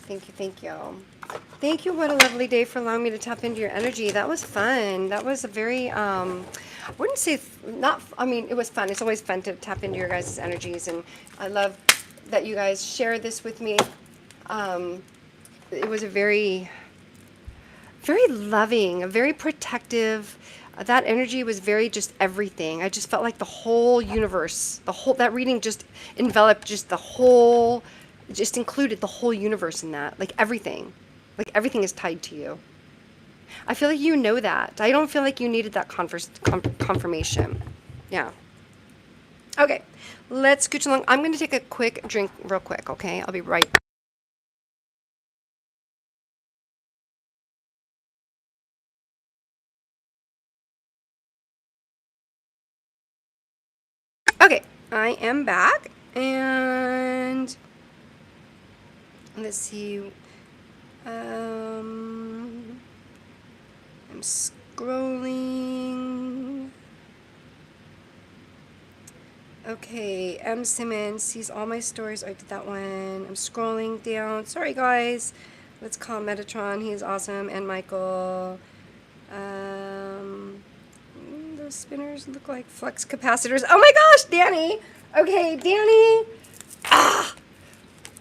Thank you, thank you. Thank you, what a lovely day, for allowing me to tap into your energy. That was fun. That was a very, I wouldn't say, it was fun. It's always fun to tap into your guys' energies, and I love that you guys share this with me. It was a very, very loving, very protective. That energy was very just everything. I just felt like the whole universe, that reading just enveloped just the whole, just included the whole universe in that. Like everything is tied to you. I feel like you know that. I don't feel like you needed that confirmation. Yeah. Okay, let's scooch along. I'm going to take a quick drink real quick, okay? I'll be right back. Okay, I am back, and let's see. I'm scrolling. Okay, M. Simmons sees all my stories. I did that one. I'm scrolling down. Sorry, guys. Let's call Metatron. He is awesome. And Michael. Those spinners look like flux capacitors. Oh my gosh, Danny. Okay, Danny.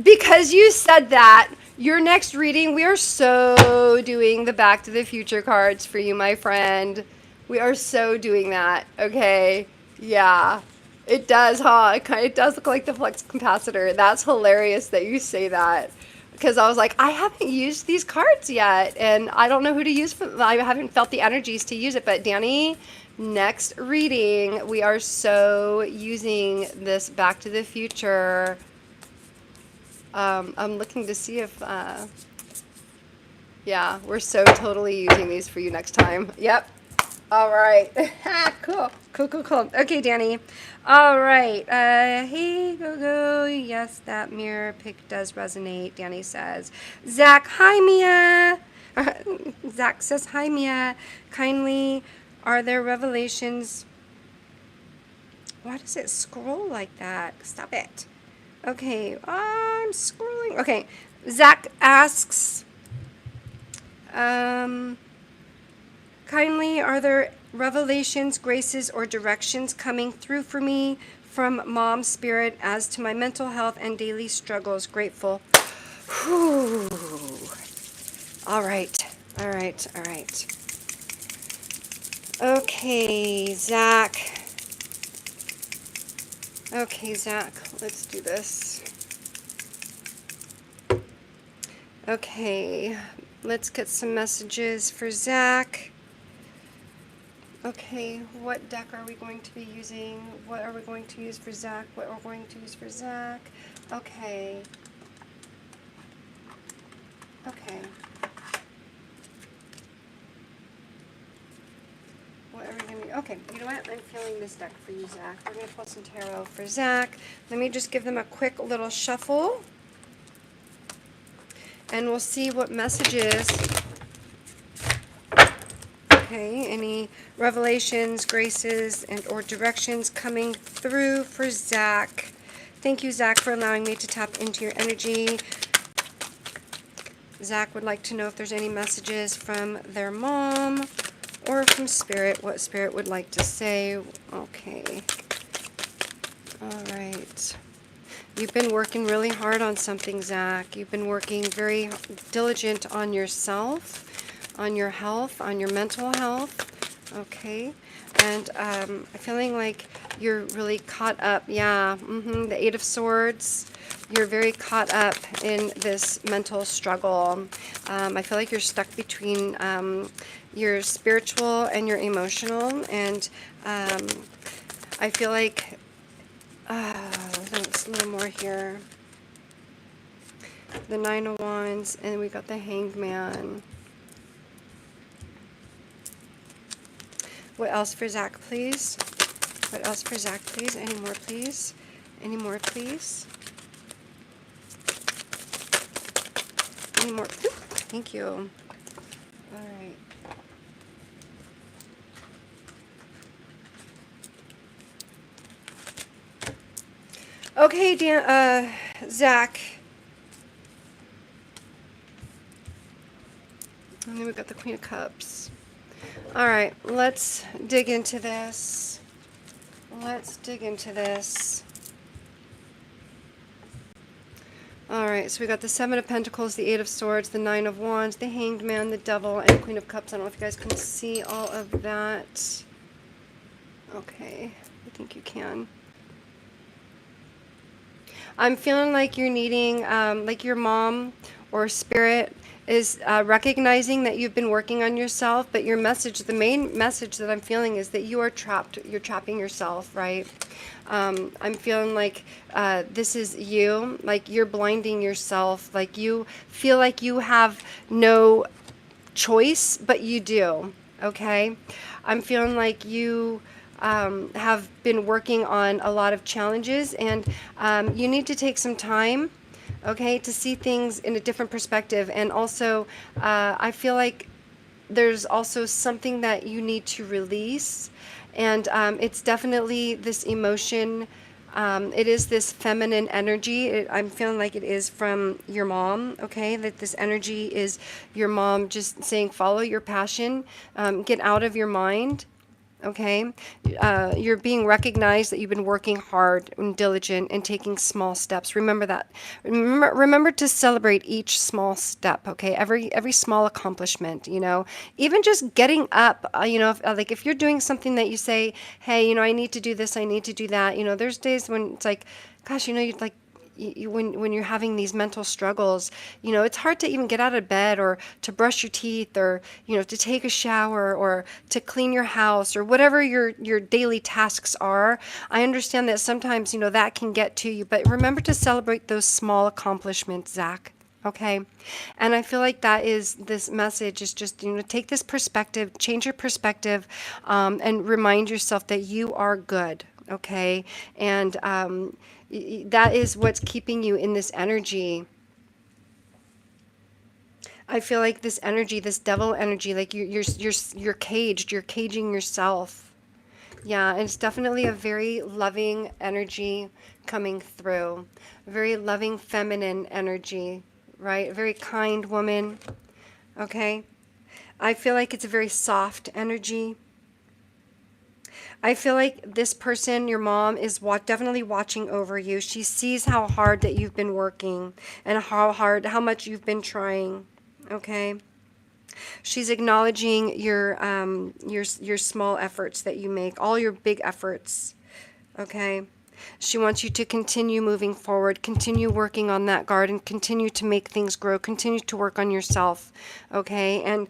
Because you said that, your next reading, we are so doing the Back to the Future cards for you, my friend. We are so doing that, okay? Yeah. It does, huh? It does look like the flux capacitor. That's hilarious that you say that. because I was like, I haven't used these cards yet, and I don't know who to use for. I haven't felt the energies to use it. But Danny, next reading, we are so using this Back to the Future. I'm looking to see if, yeah, we're so totally using these for you next time. Yep. All right. Cool. Cool, cool, cool. Okay, Danny. All right. Hey, go. Yes, that mirror pick does resonate, Danny says. Zach, hi, Mia. Zach says, hi, Mia. Kindly, are there revelations? Why does it scroll like that? Stop it. Okay, I'm scrolling. Okay, Zach asks, kindly, are there revelations, graces, or directions coming through for me from Mom Spirit as to my mental health and daily struggles? Grateful. Whew. All right. Okay, Zach. Let's do this. Okay, let's get some messages for Zach. Okay, what deck are we going to be using? What are we going to use for Zach? Okay. What are we going to... Okay, you know what? I'm feeling this deck for you, Zach. We're going to pull some tarot for Zach. Let me just give them a quick little shuffle. And we'll see what messages... Okay, any revelations, graces, and or directions coming through for Zach. Thank you, Zach, for allowing me to tap into your energy. Zach would like to know if there's any messages from their mom or from Spirit, what Spirit would like to say. Okay. All right. You've been working really hard on something, Zach. You've been working very diligent on yourself, on your health, on your mental health. Okay. And I'm feeling like you're really caught up. Yeah. The Eight of Swords. You're very caught up in this mental struggle. I feel like you're stuck between your spiritual and your emotional. And I feel like, there's a little more here. The Nine of Wands, and we got the Hanged Man. What else for Zach, please? Any more, please? Any more? Thank you. All right. Okay, Zach. And then we've got the Queen of Cups. All right, let's dig into this. All right, so we got the Seven of Pentacles, the Eight of Swords, the Nine of Wands, the Hanged Man, the Devil, and Queen of Cups. I don't know if you guys can see all of that. Okay, I think you can. I'm feeling like you're needing, like your mom or Spirit is recognizing that you've been working on yourself, but your message, the main message that I'm feeling is that you are trapped. You're trapping yourself, right? I'm feeling like this is you, like you're blinding yourself, like you feel like you have no choice, but you do, okay? I'm feeling like you have been working on a lot of challenges, and you need to take some time, okay, to see things in a different perspective. And also, I feel like there's also something that you need to release, and it's definitely this emotion. It is this feminine energy. I'm feeling like it is from your mom, okay? That this energy is your mom just saying, follow your passion, get out of your mind, okay? You're being recognized that you've been working hard and diligent and taking small steps. Remember that. Remember to celebrate each small step, okay? Every small accomplishment, you know? Even just getting up, you know, if you're doing something that you say, hey, you know, I need to do this, I need to do that, you know, there's days when it's like, gosh, you know, you'd like, when you're having these mental struggles, it's hard to even get out of bed, or to brush your teeth, or to take a shower, or to clean your house, or whatever your daily tasks are. I understand that sometimes that can get to you, but remember to celebrate those small accomplishments, Zach. Okay. And I feel like this message is just, take this perspective, change your perspective, and remind yourself that you are good. Okay. And that is what's keeping you in this energy. I feel like this energy, this devil energy, like you're caged, you're caging yourself. Yeah, and it's definitely a very loving energy coming through. A very loving feminine energy, right? A very kind woman. Okay? I feel like it's a very soft energy. I feel like this person, your mom, is definitely watching over you. She sees how hard that you've been working, and how much you've been trying. Okay? She's acknowledging your small efforts that you make, all your big efforts. Okay? She wants you to continue moving forward, continue working on that garden, continue to make things grow, continue to work on yourself, okay? And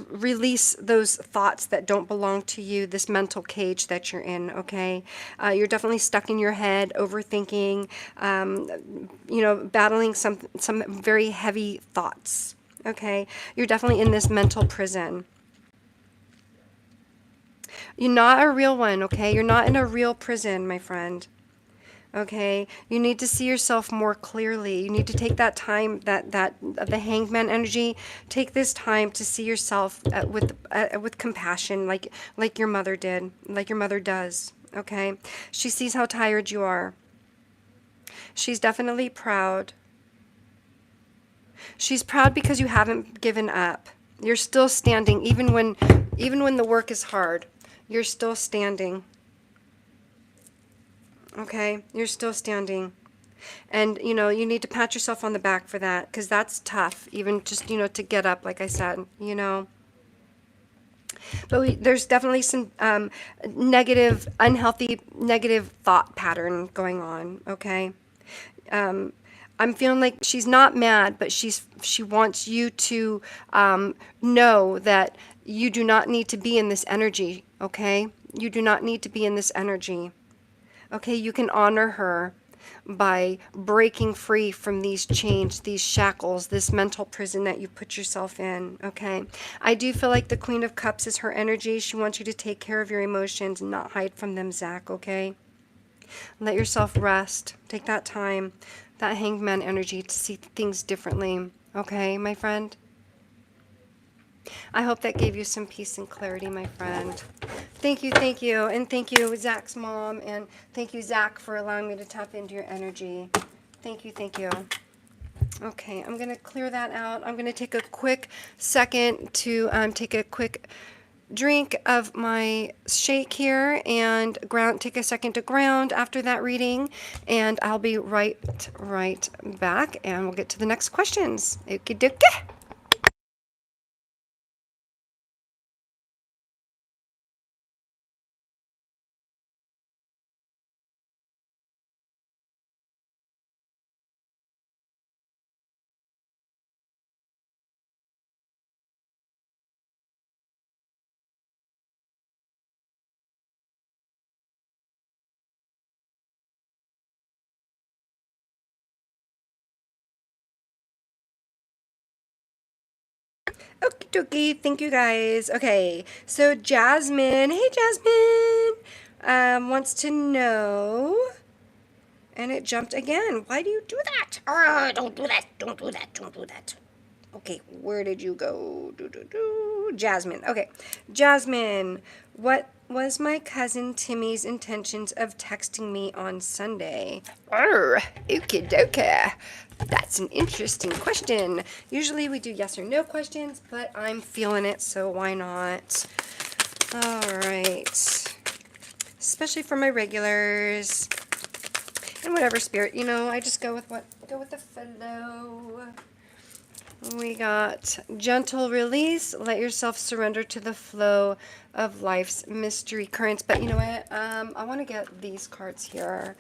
release those thoughts that don't belong to you, this mental cage that you're in, okay? You're definitely stuck in your head, overthinking, battling some very heavy thoughts, okay? You're definitely in this mental prison. You're not a real one, okay? You're not in a real prison, my friend. Okay? You need to see yourself more clearly. You need to take that time, that the hangman energy, take this time to see yourself with compassion, like your mother did, like your mother does, okay? She sees how tired you are. She's definitely proud. She's proud because you haven't given up. You're still standing even when the work is hard. You're still standing. Okay? You're still standing. And, you need to pat yourself on the back for that, because that's tough, even just, to get up, like I said, But there's definitely some unhealthy, negative thought pattern going on, okay? I'm feeling like she's not mad, but she wants you to know that you do not need to be in this energy, okay? You do not need to be in this energy. Okay, you can honor her by breaking free from these chains, these shackles, this mental prison that you put yourself in, okay? I do feel like the Queen of Cups is her energy. She wants you to take care of your emotions and not hide from them, Zach, okay? Let yourself rest. Take that time, that hangman energy, to see things differently, okay, my friend? I hope that gave you some peace and clarity, my friend. Thank you, and thank you, Zach's mom, and thank you, Zach, for allowing me to tap into your energy. Thank you. Okay, I'm going to clear that out. I'm going to take a quick second to take a quick drink of my shake here, and take a second to ground after that reading, and I'll be right back, and we'll get to the next questions. Okie dokie. Okie dokie, thank you guys. Okay, so Jasmine, hey Jasmine, wants to know, and it jumped again. Why do you do that? Don't do that. Okay, where did you go? Jasmine. Okay, Jasmine, what was my cousin Timmy's intentions of texting me on Sunday? Okie dokie. That's an interesting question. Usually we do yes or no questions, but I'm feeling it, so why not? All right. Especially for my regulars. And whatever spirit, I just go with the flow. We got gentle release. Let yourself surrender to the flow of life's mystery currents. But you know what? I want to get these cards here.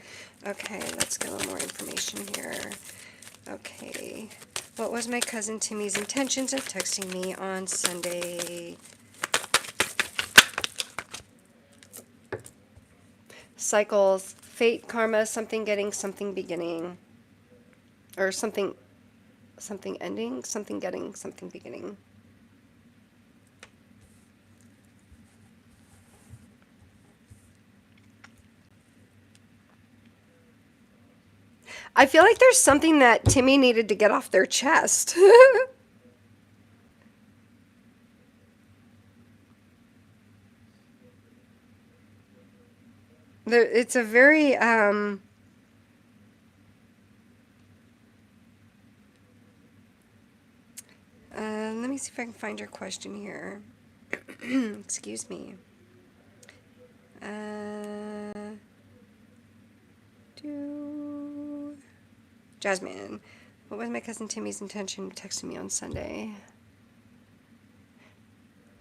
Okay, let's get a little more information here. Okay. What was my cousin Timmy's intentions of texting me on Sunday? Cycles, fate, karma, something getting, something beginning. Or something ending, something getting, something beginning. I feel like there's something that Timmy needed to get off their chest. It's a very, let me see if I can find your question here. Excuse me. Jasmine, what was my cousin Timmy's intention of texting me on Sunday?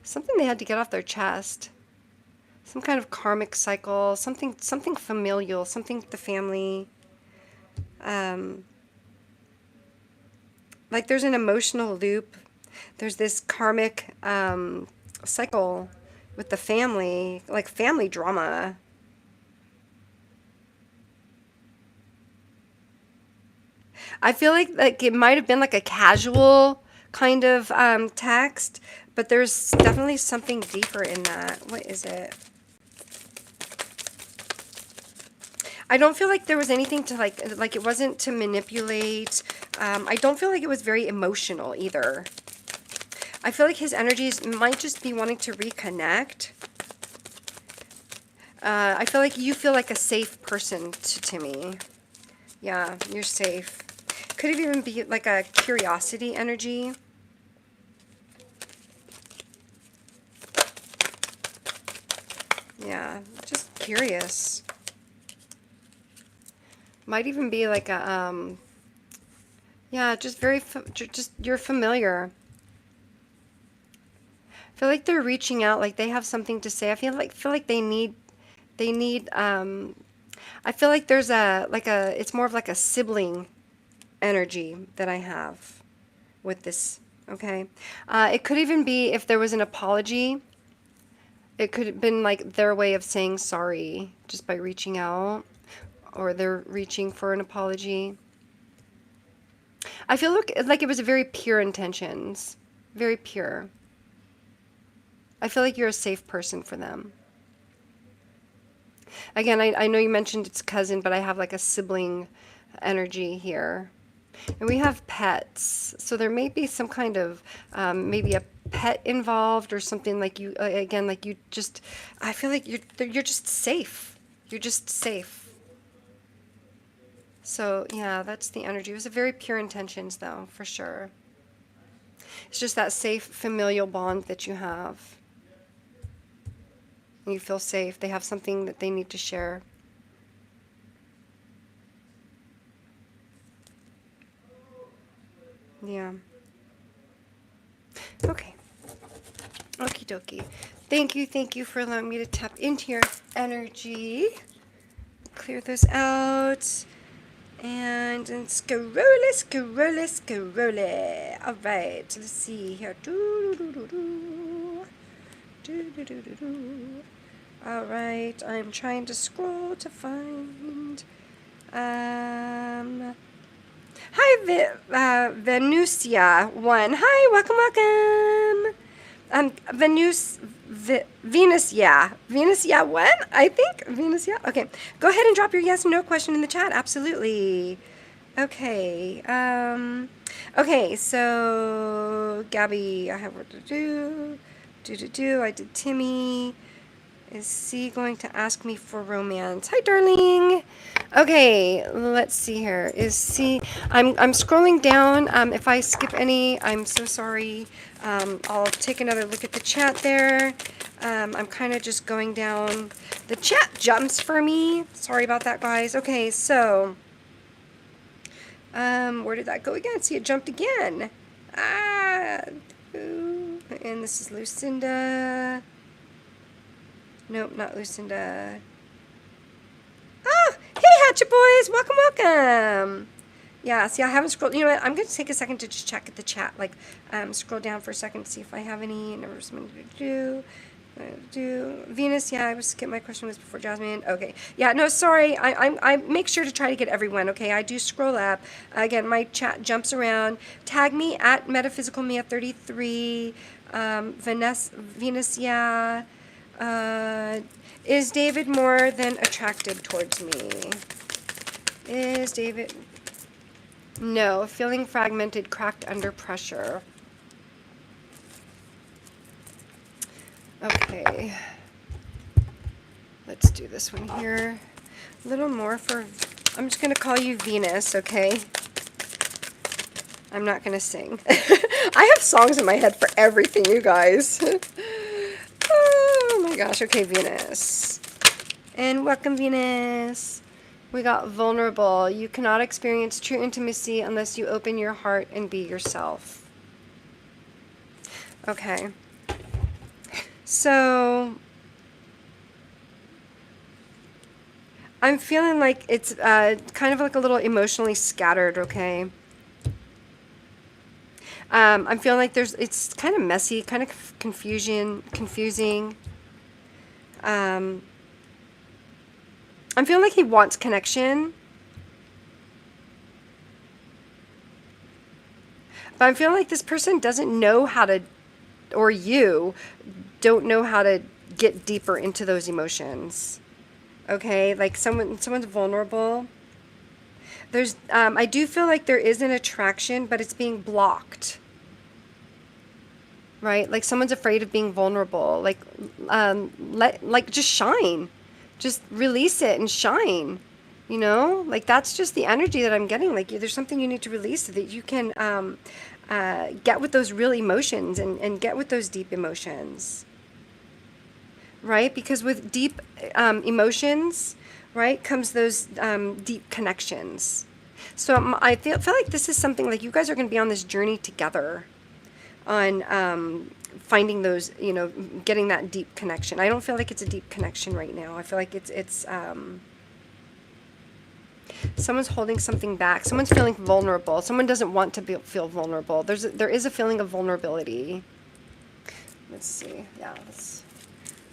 Something they had to get off their chest. Some kind of karmic cycle, something familial, something with the family. Like there's an emotional loop. There's this karmic cycle with the family, like family drama. I feel like it might have been like a casual kind of text, but there's definitely something deeper in that. What is it? I don't feel like there was anything to like it wasn't to manipulate. I don't feel like it was very emotional either. I feel like his energies might just be wanting to reconnect. I feel like you feel like a safe person to Timmy. Yeah, you're safe. Could it even be like a curiosity energy? Yeah, just curious. Might even be like a, yeah, just very, just you're familiar. I feel like they're reaching out, like they have something to say. I feel like they need, I feel like there's it's more of like a sibling energy that I have with this, okay? It could even be if there was an apology. It could have been like their way of saying sorry just by reaching out, or they're reaching for an apology. I feel like it was very pure intentions, very pure. I feel like you're a safe person for them. Again, I know you mentioned it's cousin, but I have like a sibling energy here. And we have pets, so there may be some kind of maybe a pet involved or something. Like you again, like you just, I feel like you're just safe. You're just safe. So yeah, that's the energy. It was a very pure intentions, though, for sure. It's just that safe familial bond that you have. You feel safe. They have something that they need to share. Yeah. Okay. Okie dokie. Thank you for allowing me to tap into your energy. Clear those out. And scroll. All right. Let's see here. All right. I'm trying to scroll to find. Hi, Venusia 1. Hi, welcome. Venus, yeah. Venus, yeah, 1, I think. Venus, yeah. Okay. Go ahead and drop your yes or no question in the chat. Absolutely. Okay. Okay, so, Gabby, I have what to do. I did Timmy. Is C going to ask me for romance? Hi, darling. Okay, let's see here. Is C? I'm scrolling down. If I skip any, I'm so sorry. I'll take another look at the chat there. I'm kind of just going down. The chat jumps for me. Sorry about that, guys. Okay, so where did that go again? See, it jumped again. Ah, ooh. And this is Lucinda. Nope, not Lucinda. Oh, hey, Hatchet Boys. Welcome, welcome. Yeah, see, I haven't scrolled. You know what? I'm going to take a second to just check at the chat. Like, scroll down for a second to see if I have any. Never something to do. Venus, yeah, my question was before Jasmine. Okay, yeah, no, sorry, I make sure to try to get everyone. Okay, I do scroll up. Again, my chat jumps around. Tag me at Metaphysical Mia 33. Venus, yeah. Is David more than attracted towards me? Is David? No, feeling fragmented, cracked under pressure. Okay, let's do this one here. A little more for, I'm just going to call you Venus, okay? I'm not going to sing. I have songs in my head for everything, you guys. Oh my gosh, okay, Venus. And welcome, Venus. We got vulnerable. You cannot experience true intimacy unless you open your heart and be yourself. Okay. So, I'm feeling like it's kind of like a little emotionally scattered, okay? I'm feeling like it's kind of messy, kind of confusing. I'm feeling like he wants connection. But I'm feeling like this person doesn't know how to, or you don't know how to get deeper into those emotions. Okay, like someone's vulnerable. I do feel like there is an attraction, but it's being blocked. Right? Like someone's afraid of being vulnerable. Like just shine. Just release it and shine. You know? Like that's just the energy that I'm getting. Like there's something you need to release so that you can get with those real emotions and get with those deep emotions. Right? Because with deep emotions, right, comes those deep connections. So I feel like this is something like you guys are going to be on this journey together on finding those, you know, getting that deep connection. I don't feel like it's a deep connection right now. I feel like it's someone's holding something back. Someone's feeling vulnerable. Someone doesn't want to feel vulnerable. There is a feeling of vulnerability. Let's see. Yeah.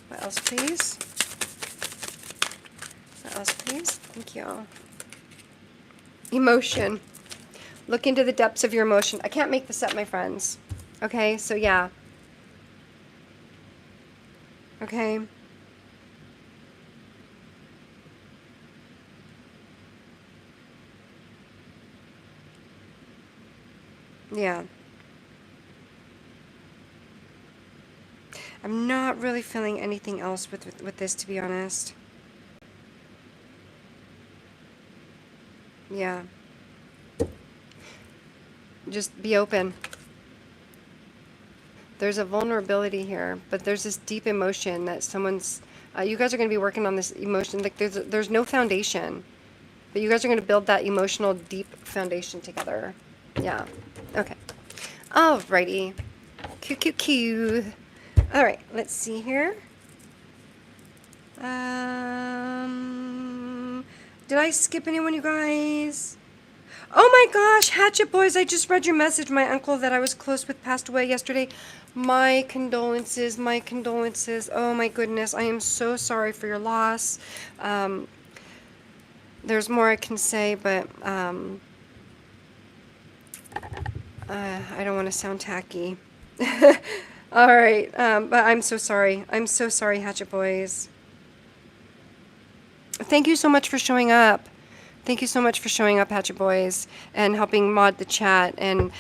What else, please? What else, please? Thank you. Emotion. Look into the depths of your emotion. I can't make this up, my friends. Okay, so yeah. Okay. Yeah. I'm not really feeling anything else with this, to be honest. Yeah. Just be open. There's a vulnerability here, but there's this deep emotion that someone's... you guys are going to be working on this emotion. Like there's no foundation, but you guys are going to build that emotional deep foundation together. Yeah. Okay. Alrighty. Q. All right. Let's see here. Did I skip anyone, you guys? Oh my gosh, Hatchet Boys, I just read your message. My uncle that I was close with passed away yesterday. My condolences, my condolences. Oh my goodness, I am so sorry for your loss. There's more I can say, but I don't want to sound tacky. All right, but I'm so sorry. I'm so sorry, Hatchet Boys. Thank you so much for showing up. Thank you so much for showing up, Hatchet Boys, and helping mod the chat. And,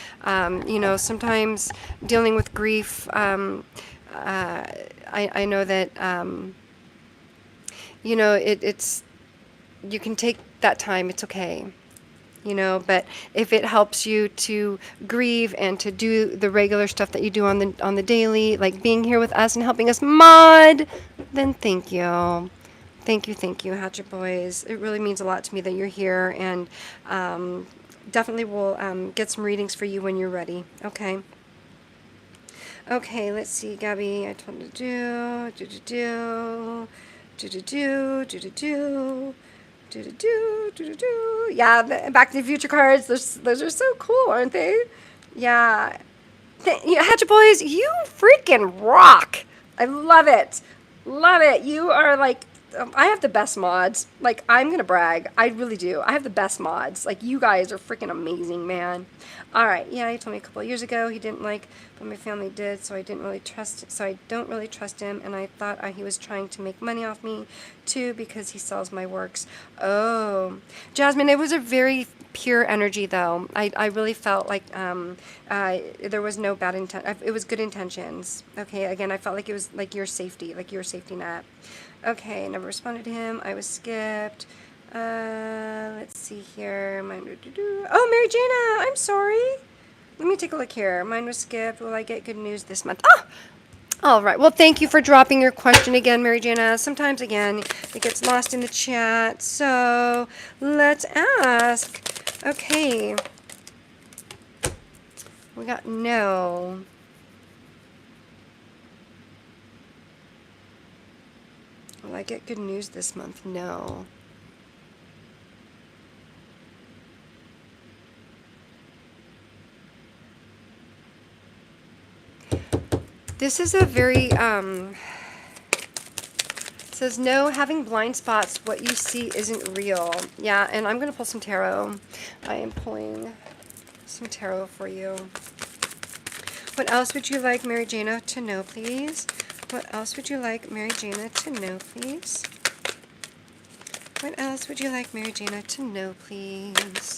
you know, sometimes dealing with grief, I know that, you know, it's, you can take that time. It's okay. You know, but if it helps you to grieve and to do the regular stuff that you do on the daily, like being here with us and helping us mod, then thank you. Thank you, Hatchet Boys. It really means a lot to me that you're here, and definitely will get some readings for you when you're ready. Okay. Okay, let's see, Gabby. I told you to do. Yeah, the Back to the Future cards. Those are so cool, aren't they? Yeah. Hatchet Boys, you freaking rock. I love it. Love it. You are like, I have the best mods. Like, I'm going to brag. I really do. I have the best mods. Like, you guys are freaking amazing, man. All right. Yeah, he told me a couple of years ago he didn't like what my family did, so I don't really trust him, and I thought he was trying to make money off me, too, because he sells my works. Oh. Jasmine, it was a very pure energy, though. I really felt like there was no bad intent. It was good intentions. Okay, again, I felt like it was like your safety net. Okay, never responded to him. I was skipped. Let's see here. Oh, Mary Jana, I'm sorry. Let me take a look here. Mine was skipped. Will I get good news this month? Oh! All right. Well, thank you for dropping your question again, Mary Jana. Sometimes, again, it gets lost in the chat. So, let's ask. Okay. We got no. Will I get good news this month? No. This is a very, it says, no, having blind spots, what you see isn't real. Yeah, and I'm going to pull some tarot. I am pulling some tarot for you. What else would you like Mary Jana to know, please? What else would you like Mary Jana to know, please? What else would you like Mary Jana to know, please?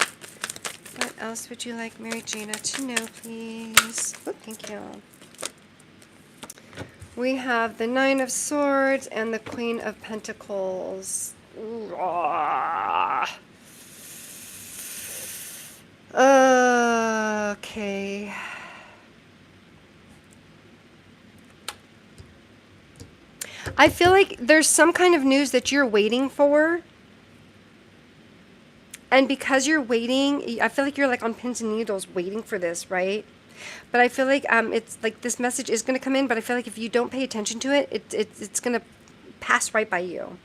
What else would you like Mary Jana to know, please? Oh, thank you. We have the Nine of Swords and the Queen of Pentacles. Okay. I feel like there's some kind of news that you're waiting for. And because you're waiting, I feel like you're like on pins and needles waiting for this, right? But I feel like it's like this message is going to come in, but I feel like if you don't pay attention to it, it's going to pass right by you.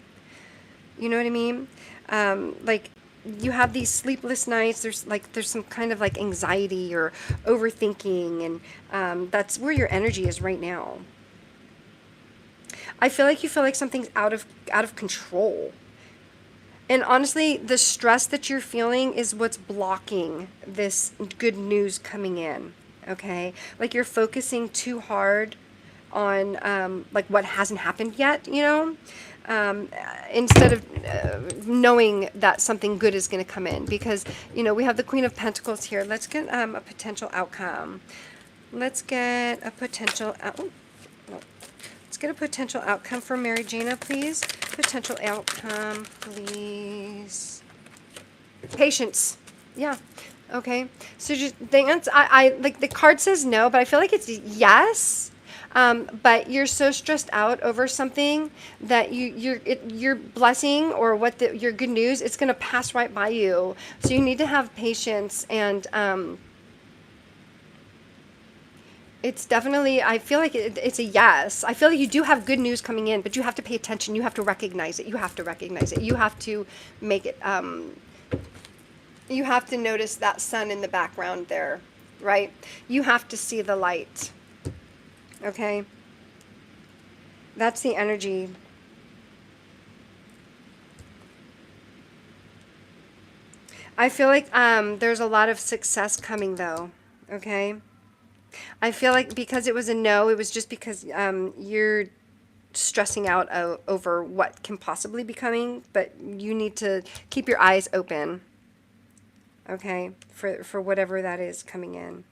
You know what I mean? Like you have these sleepless nights. There's some kind of like anxiety or overthinking, and that's where your energy is right now. I feel like you feel like something's out of control. And honestly, the stress that you're feeling is what's blocking this good news coming in. Okay, like you're focusing too hard on like what hasn't happened yet, you know, instead of knowing that something good is going to come in, because you know we have the Queen of Pentacles here. Let's get a potential outcome. Let's get a potential let's get a potential outcome for Mary Jana, please. Potential outcome, please. Patience. Yeah. Okay, so just dance. I like the card says no, but I feel like it's yes. But you're so stressed out over something that your blessing or your good news, it's gonna pass right by you. So you need to have patience, and it's definitely. I feel like it's a yes. I feel like you do have good news coming in, but you have to pay attention. You have to recognize it. You have to recognize it. You have to make it. You have to notice that sun in the background there, right? You have to see the light, okay? That's the energy. I feel like there's a lot of success coming, though, okay? I feel like because it was a no, it was just because you're stressing out over what can possibly be coming, but you need to keep your eyes open. Okay, for whatever that is coming in.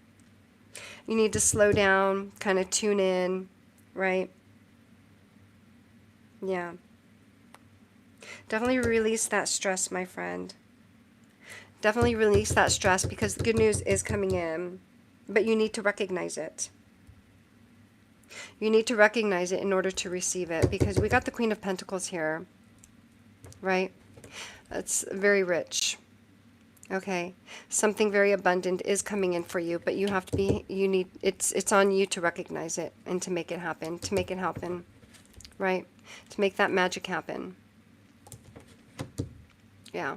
You need to slow down, kind of tune in, right? Yeah. Definitely release that stress, my friend. Definitely release that stress, because the good news is coming in, but you need to recognize it. You need to recognize it in order to receive it, because we got the Queen of Pentacles here, right? That's very rich. Okay, something very abundant is coming in for you, but you have to be, it's on you to recognize it and to make it happen, right? To make that magic happen. Yeah.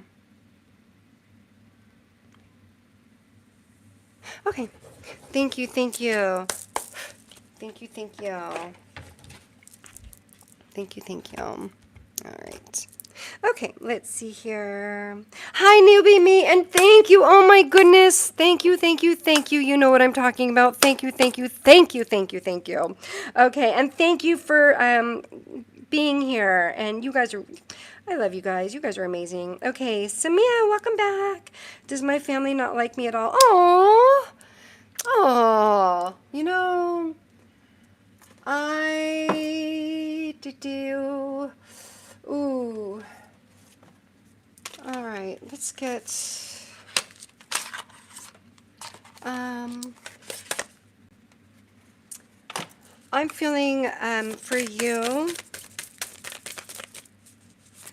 Okay. Thank you, thank you. Thank you, thank you. Thank you, thank you. All right. Okay, let's see here. Hi, newbie me, and thank you. Oh my goodness. Thank you, thank you, thank you. You know what I'm talking about. Thank you, thank you, thank you, thank you, thank you. Okay, and thank you for being here. And you guys are, I love you guys. You guys are amazing. Okay, Samia, welcome back. Does my family not like me at all? Oh, oh, you know, ooh. All right, let's get, I'm feeling, for you,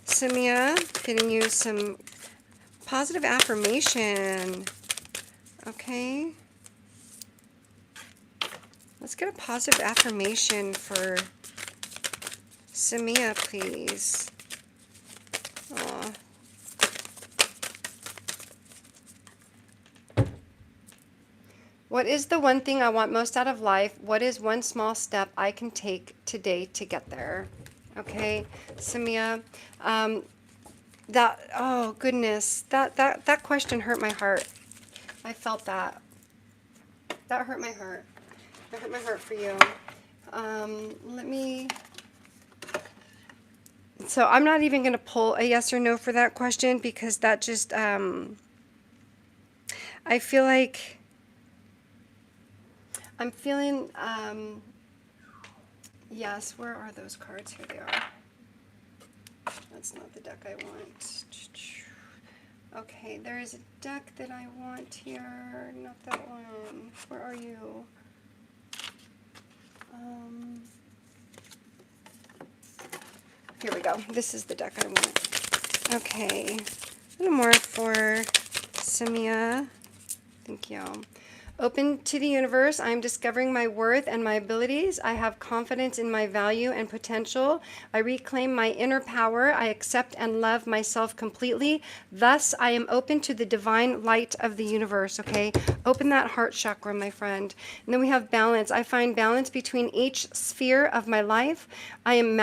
Samia, getting you some positive affirmation, okay? Let's get a positive affirmation for Samia, please. Aw. What is the one thing I want most out of life? What is one small step I can take today to get there? Okay, Samia. Oh goodness, that question hurt my heart. I felt that. That hurt my heart. That hurt my heart for you. Let me. So I'm not even going to pull a yes or no for that question because that just. I feel like. I'm feeling. Yes, where are those cards? Here they are. That's not the deck I want. Okay, there is a deck that I want here. Not that one. Where are you? Here we go. This is the deck I want. Okay. A little more for Samia. Thank you. Open to the universe. I am discovering my worth and my abilities. I have confidence in my value and potential. I reclaim my inner power. I accept and love myself completely. Thus, I am open to the divine light of the universe, okay? Open that heart chakra, my friend. And then we have balance. I find balance between each sphere of my life. I am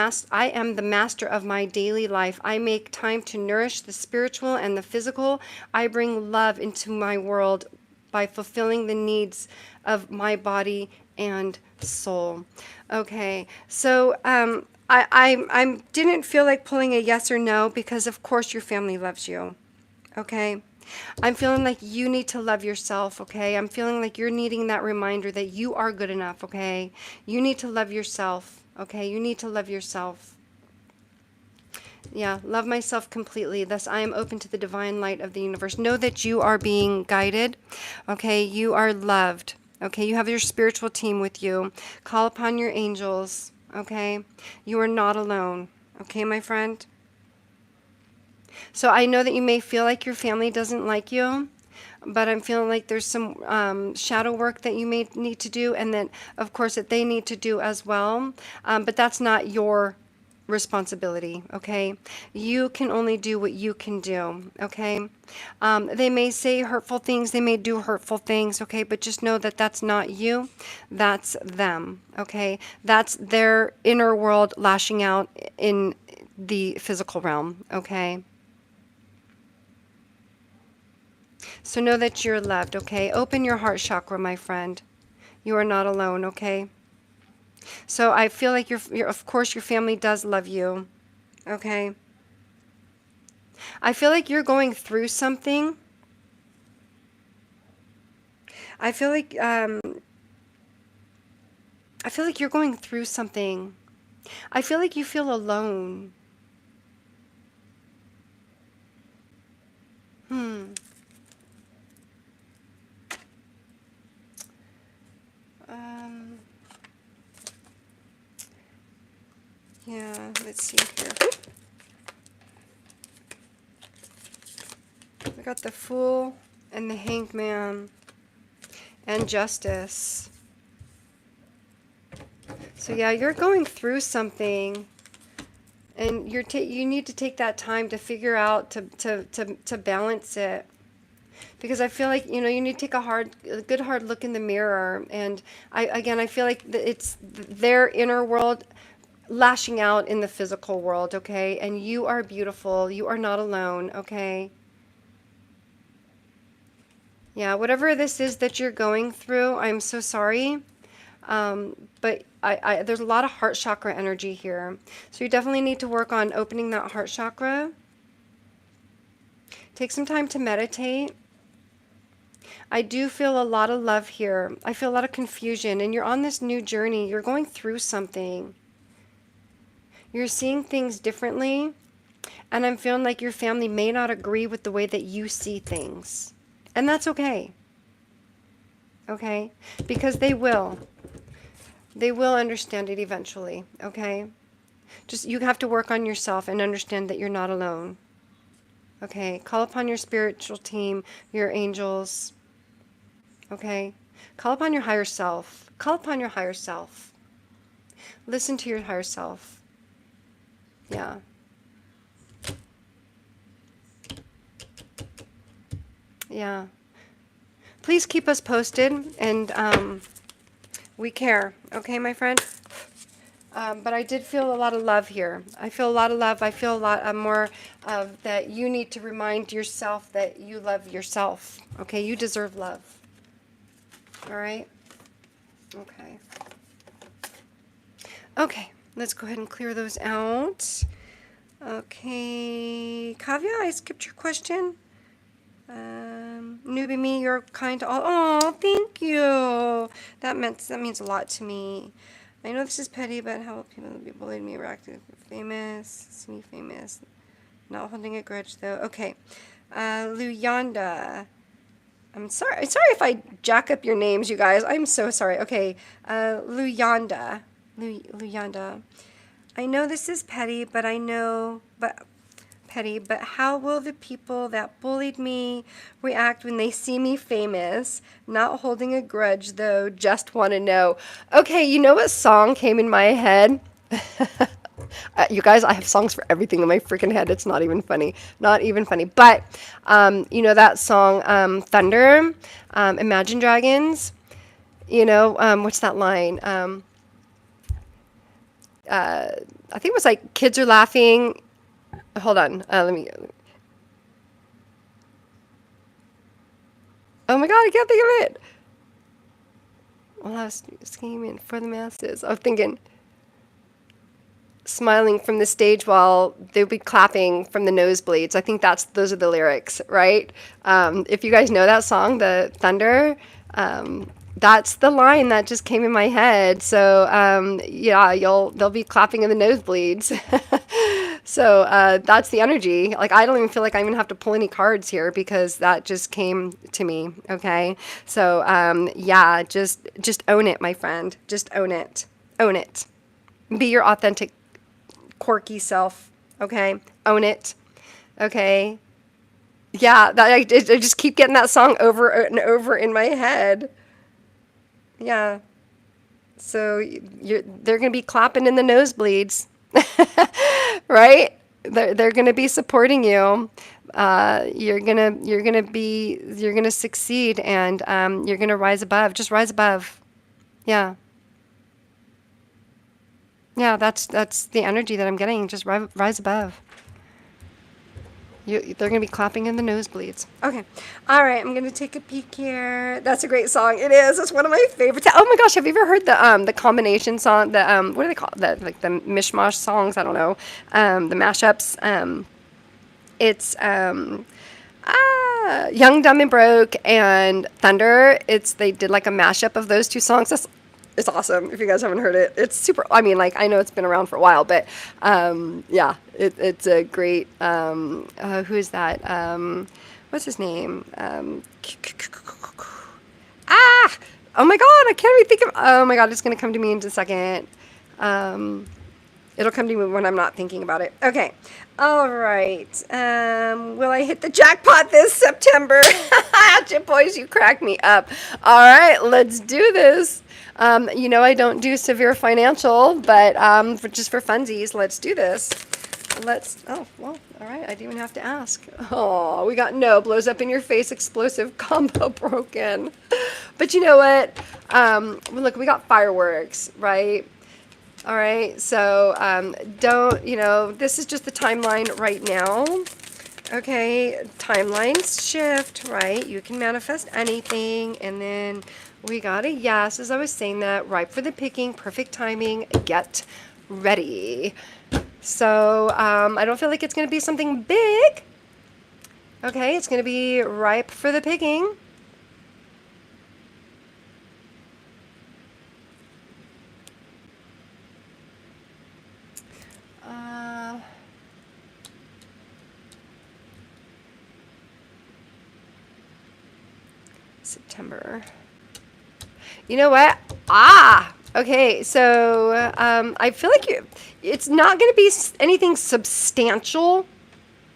the master of my daily life. I make time to nourish the spiritual and the physical. I bring love into my world by fulfilling the needs of my body and soul. Okay, so I didn't feel like pulling a yes or no because of course your family loves you. Okay, I'm feeling like you need to love yourself. Okay, I'm feeling like you're needing that reminder that you are good enough. Okay, you need to love yourself. Okay, you need to love yourself. Yeah, love myself completely. Thus, I am open to the divine light of the universe. Know that you are being guided. Okay, you are loved. Okay, you have your spiritual team with you. Call upon your angels. Okay, you are not alone. Okay, my friend. So I know that you may feel like your family doesn't like you, but I'm feeling like there's some shadow work that you may need to do, and that, of course, that they need to do as well. But that's not your responsibility, okay? You can only do what you can do, okay? They may say hurtful things, they may do hurtful things, okay? But just know that that's not you, that's them, okay? That's their inner world lashing out in the physical realm, okay? So know that you're loved, okay? Open your heart chakra, my friend. You are not alone, okay? So I feel like of course, your family does love you, okay? I feel like you're going through something. I feel like you're going through something. I feel like you feel alone. Yeah, let's see here. We got the Fool and the Hanged Man and Justice. So yeah, you're going through something, and you need to take that time to figure out to balance it. Because I feel like, you need to take a good hard look in the mirror. And I feel like it's their inner world lashing out in the physical world, okay? And you are beautiful. You are not alone, okay? Yeah, whatever this is that you're going through, I'm so sorry. But there's a lot of heart chakra energy here. So you definitely need to work on opening that heart chakra. Take some time to meditate. I do feel a lot of love here. I feel a lot of confusion, and you're on this new journey. You're going through something. You're seeing things differently, and I'm feeling like your family may not agree with the way that you see things. And that's okay. Okay? Because they will. They will understand it eventually, okay? Just, you have to work on yourself and understand that you're not alone. Okay? Call upon your spiritual team, your angels. Okay? Call upon your higher self. Call upon your higher self. Listen to your higher self. Yeah. Yeah. Please keep us posted, and we care. Okay, my friend? But I did feel a lot of love here. I feel a lot of love. I feel a lot more of that you need to remind yourself that you love yourself. Okay? You deserve love. All right? Okay. Okay. Let's go ahead and clear those out. Okay. Kavya, I skipped your question. Newbie me, you're kind to all. Oh, thank you. That means a lot to me. I know this is petty, but how people be bullied me, reacted famous, see me famous. Not holding a grudge though. Okay. Luyanda. I'm sorry if I jack up your names, you guys. I'm so sorry. Okay. Luyanda. Luyanda. I know this is petty, but how will the people that bullied me react when they see me famous? Not holding a grudge, though, just want to know. Okay, you know what song came in my head? You guys, I have songs for everything in my freaking head. It's not even funny. Not even funny. But, you know that song, Thunder, Imagine Dragons? You know, what's that line? I think it was like, kids are laughing. Hold on. Let me. Oh my God, I can't think of it. Well, I was scheming for the masses. I was thinking, smiling from the stage while they'll be clapping from the nosebleeds. I think those are the lyrics, right? If you guys know that song, the Thunder, that's the line that just came in my head. So yeah, they'll be clapping in the nosebleeds. So that's the energy. Like, I don't even feel like I even have to pull any cards here because that just came to me. Okay. So yeah, just own it, my friend. Just own it. Own it. Be your authentic, quirky self. Okay. Own it. Okay. Yeah. I just keep getting that song over and over in my head. Yeah. So they're going to be clapping in the nosebleeds. Right? They're going to be supporting you. You're going to succeed, and you're going to rise above. Just rise above. Yeah. Yeah, that's the energy that I'm getting. Just rise above. They're going to be clapping in the nosebleeds. Okay. All right. I'm going to take a peek here. That's a great song. It is. It's one of my favorites. Oh my gosh. Have you ever heard the combination song? What do they call it? Like the mishmash songs? I don't know. The mashups. It's Young, Dumb and Broke and Thunder. They did like a mashup of those two songs. It's awesome if you guys haven't heard it. It's super, I mean, like, I know it's been around for a while, but yeah, it's a great, who is that? What's his name? Oh my God, I can't even think of, oh my God, it's going to come to me in just a second. It'll come to me when I'm not thinking about it. Okay. All right. Will I hit the jackpot this September? Boys, you crack me up. All right, let's do this. I don't do severe financial, but just for funsies, let's do this. Oh, well, all right. I didn't even have to ask. Oh, we got no blows up in your face, explosive combo broken. But you know what? Look, we got fireworks, right? All right. So this is just the timeline right now. Okay. Timelines shift, right? You can manifest anything. And then we got a yes, as I was saying that, ripe for the picking, perfect timing, get ready. So I don't feel like it's going to be something big. Okay, it's going to be ripe for the picking. September. You know what? Okay, so I feel like it's not going to be anything substantial,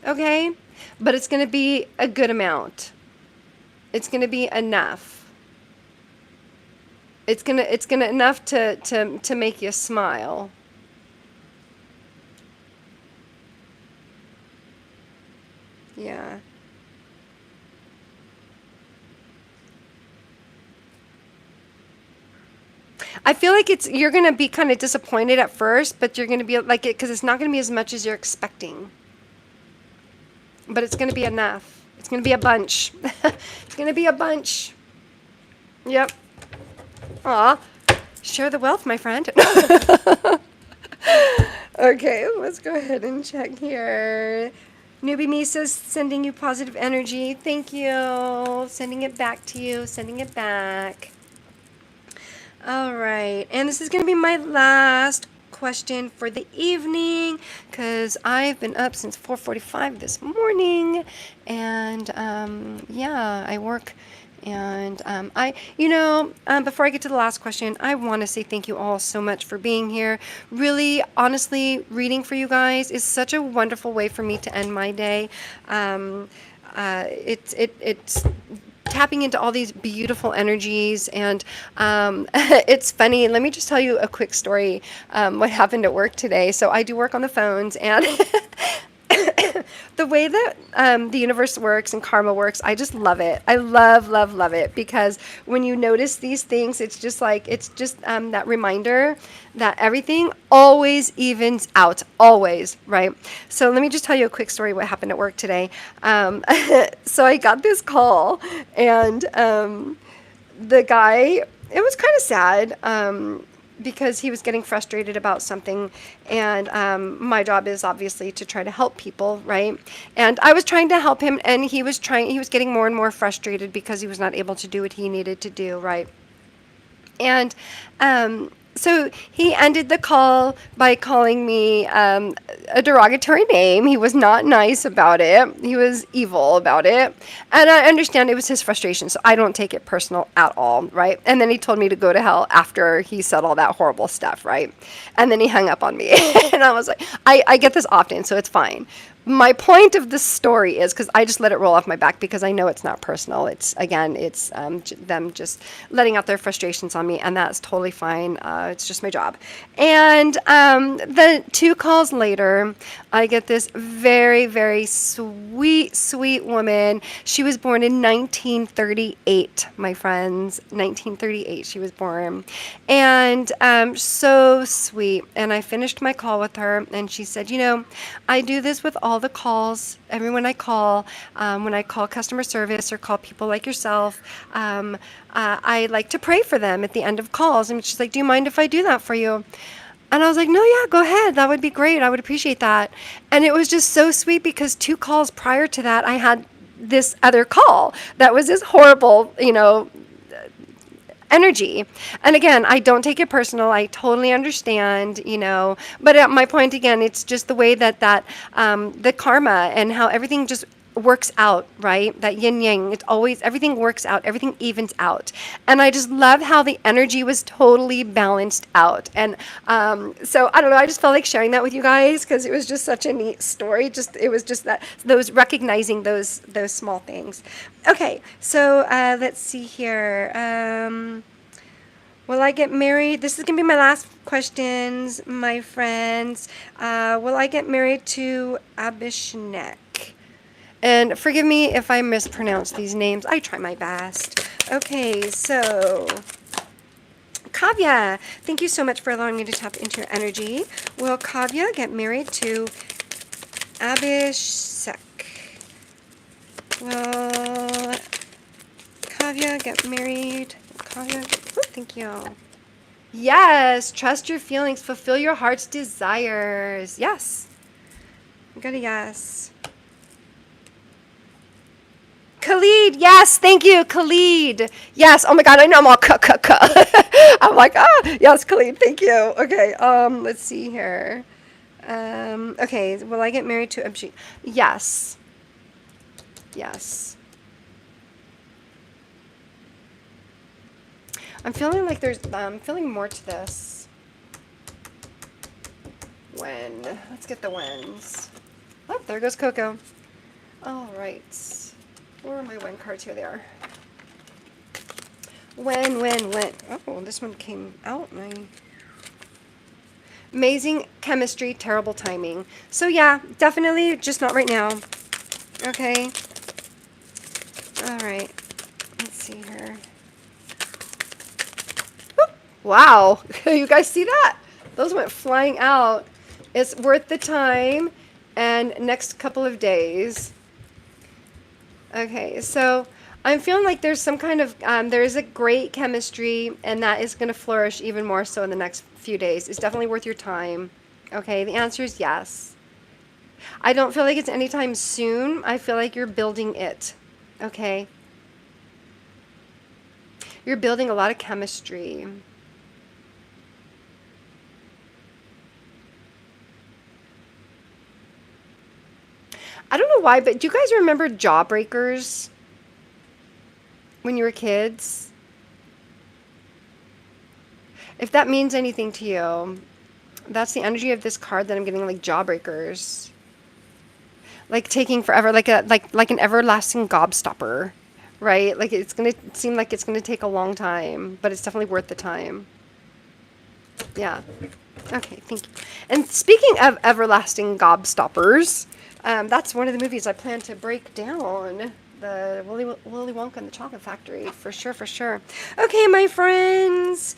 okay? But it's going to be a good amount. It's going to be enough. It's gonna enough to make you smile. Yeah. I feel like you're going to be kind of disappointed at first, but you're going to be like it because it's not going to be as much as you're expecting. But it's going to be enough. It's going to be a bunch. It's going to be a bunch. Yep. Aw. Share the wealth, my friend. Okay, let's go ahead and check here. Newbie Me says, sending you positive energy. Thank you. Sending it back to you. Sending it back. All right, and this is going to be my last question for the evening because I've been up since 4:45 this morning, and yeah, I work, and before I get to the last question, I want to say thank you all so much for being here. Really, honestly, reading for you guys is such a wonderful way for me to end my day. It's tapping into all these beautiful energies, and it's funny. Let me just tell you a quick story. What happened at work today. So I do work on the phones, and the way that the universe works and karma works, I just love it. I love it, because when you notice these things, it's just that reminder that everything always evens out, always, right? So let me just tell you a quick story what happened at work today. So I got this call, and the guy, it was kind of sad, because he was getting frustrated about something, and my job is obviously to try to help people, right? And I was trying to help him, and he was getting more and more frustrated because he was not able to do what he needed to do, right? And so he ended the call by calling me a derogatory name. He was not nice about it. He was evil about it. And I understand it was his frustration, so I don't take it personal at all, right? And then he told me to go to hell after he said all that horrible stuff, right? And then he hung up on me. And I was like, I get this often, so it's fine. My point of the story is, because I just let it roll off my back because I know it's not personal. It's them just letting out their frustrations on me, and that's totally fine. It's just my job. And the 2 calls later, I get this very, very sweet woman. She was born in 1938, my friends. 1938 she was born. And so sweet. And I finished my call with her, and she said, I do this with all the calls, everyone I call, when I call customer service or call people like yourself, I like to pray for them at the end of calls. And she's like, do you mind if I do that for you? And I was like, no, yeah, go ahead. That would be great. I would appreciate that. And it was just so sweet because 2 calls prior to that, I had this other call that was this horrible, energy. And again, I don't take it personal. I totally understand, but at my point again, it's just the way that the karma and how everything just works out, right? That yin yang, it's always, everything works out, everything evens out. And I just love how the energy was totally balanced out. And so I don't know, I just felt like sharing that with you guys because it was just such a neat story. Just, it was just that, those recognizing those small things. Okay, so let's see here. Will I get married? This is going to be my last questions, my friends. Will I get married to Abishnek? And forgive me if I mispronounce these names. I try my best. Okay, so Kavya, thank you so much for allowing me to tap into your energy. Will Kavya get married to Abhishek? Will Kavya get married? Kavya, oh, thank you. Yes, trust your feelings, fulfill your heart's desires. Yes. I got a yes. Khalid, yes, thank you, Khalid. Yes, oh my God, I know I'm all I'm like, yes, Khalid, thank you. Okay, let's see here. Okay, will I get married to Abhishek? Yes. Yes. I'm feeling like I'm feeling more to this. When? Let's get the wins. Oh, there goes Coco. All right. Where are my win cards? Here they are. When. Oh, this one came out. Amazing chemistry, terrible timing. So yeah, definitely just not right now. Okay. All right. Let's see here. Whoop. Wow. You guys see that? Those went flying out. It's worth the time and next couple of days. Okay, so I'm feeling like there's some kind of, there is a great chemistry, and that is going to flourish even more so in the next few days. It's definitely worth your time. Okay, the answer is yes. I don't feel like it's anytime soon. I feel like you're building it. Okay? You're building a lot of chemistry. I don't know why, but do you guys remember Jawbreakers when you were kids? If that means anything to you, that's the energy of this card that I'm getting, like Jawbreakers. Like taking forever, like an everlasting gobstopper, right? Like it's gonna seem like it's gonna take a long time, but it's definitely worth the time. Yeah. Okay, thank you. And speaking of everlasting gobstoppers, that's one of the movies I plan to break down. The Willy Wonka and the Chocolate Factory, for sure, for sure. Okay, my friends.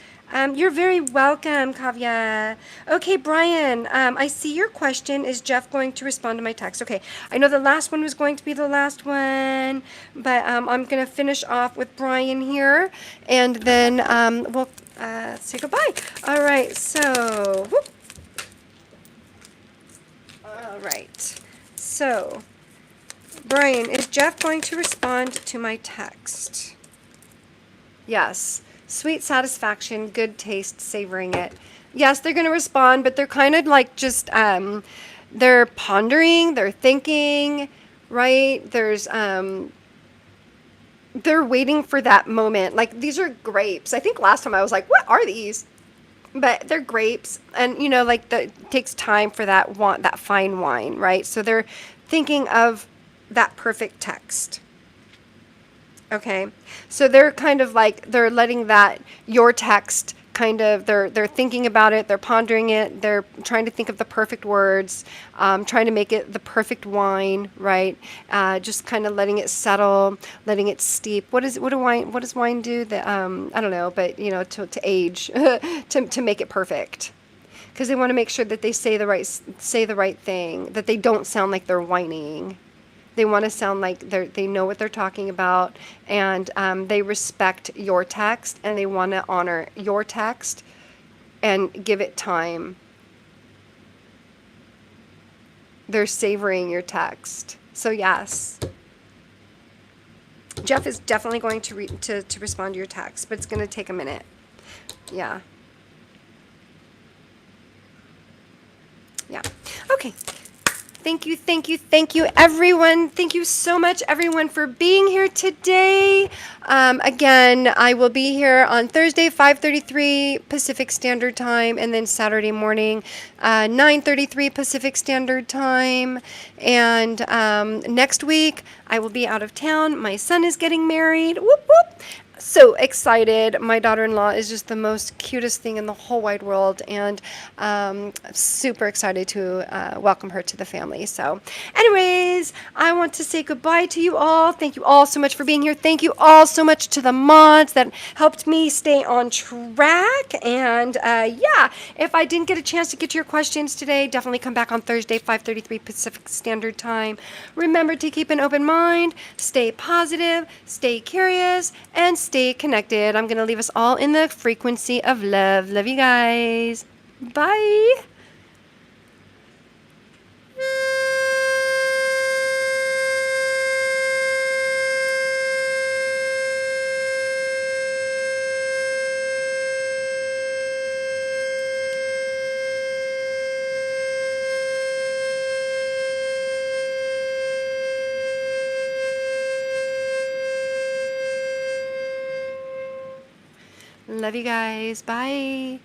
You're very welcome, Kavya. Okay, Brian, I see your question. Is Jeff going to respond to my text? Okay, I know the last one was going to be the last one, but I'm going to finish off with Brian here, and then we'll say goodbye. All right, so, whoop. All right, so, Brian, is Jeff going to respond to my text? Yes. Sweet satisfaction, good taste, savoring it. Yes, they're going to respond, but they're kind of like just, they're pondering, they're thinking, right? They're waiting for that moment. Like, these are grapes. I think last time I was like, what are these? But they're grapes, and, you know, like, it takes time for that fine wine, right? So they're thinking of that perfect text. Okay, so they're kind of like, they're letting that, your text, kind of, they're thinking about it, they're pondering it, they're trying to think of the perfect words, trying to make it the perfect wine, right? Just kind of letting it settle, letting it steep. What does wine do? That I don't know, but you know, to age, to make it perfect, because they want to make sure that they say the right thing, that they don't sound like they're whining. They want to sound like they know what they're talking about, and they respect your text, and they want to honor your text and give it time. They're savoring your text. So yes, Jeff is definitely going to respond to your text, but it's going to take a minute. Yeah. Yeah. Okay. Thank you, thank you, thank you, everyone. Thank you so much, everyone, for being here today. Again, I will be here on Thursday, 5:33 Pacific Standard Time, and then Saturday morning, 9:33 Pacific Standard Time. And next week, I will be out of town. My son is getting married. Whoop, whoop. So excited. My daughter-in-law is just the most cutest thing in the whole wide world, and super excited to welcome her to the family. So anyways, I want to say goodbye to you all. Thank you all so much for being here. Thank you all so much to the mods that helped me stay on track. And yeah, if I didn't get a chance to get to your questions today, definitely come back on Thursday, 5:33 Pacific Standard Time. Remember to keep an open mind, stay positive, stay curious, and stay connected. I'm going to leave us all in the frequency of love. Love you guys. Bye. Love you guys. Bye.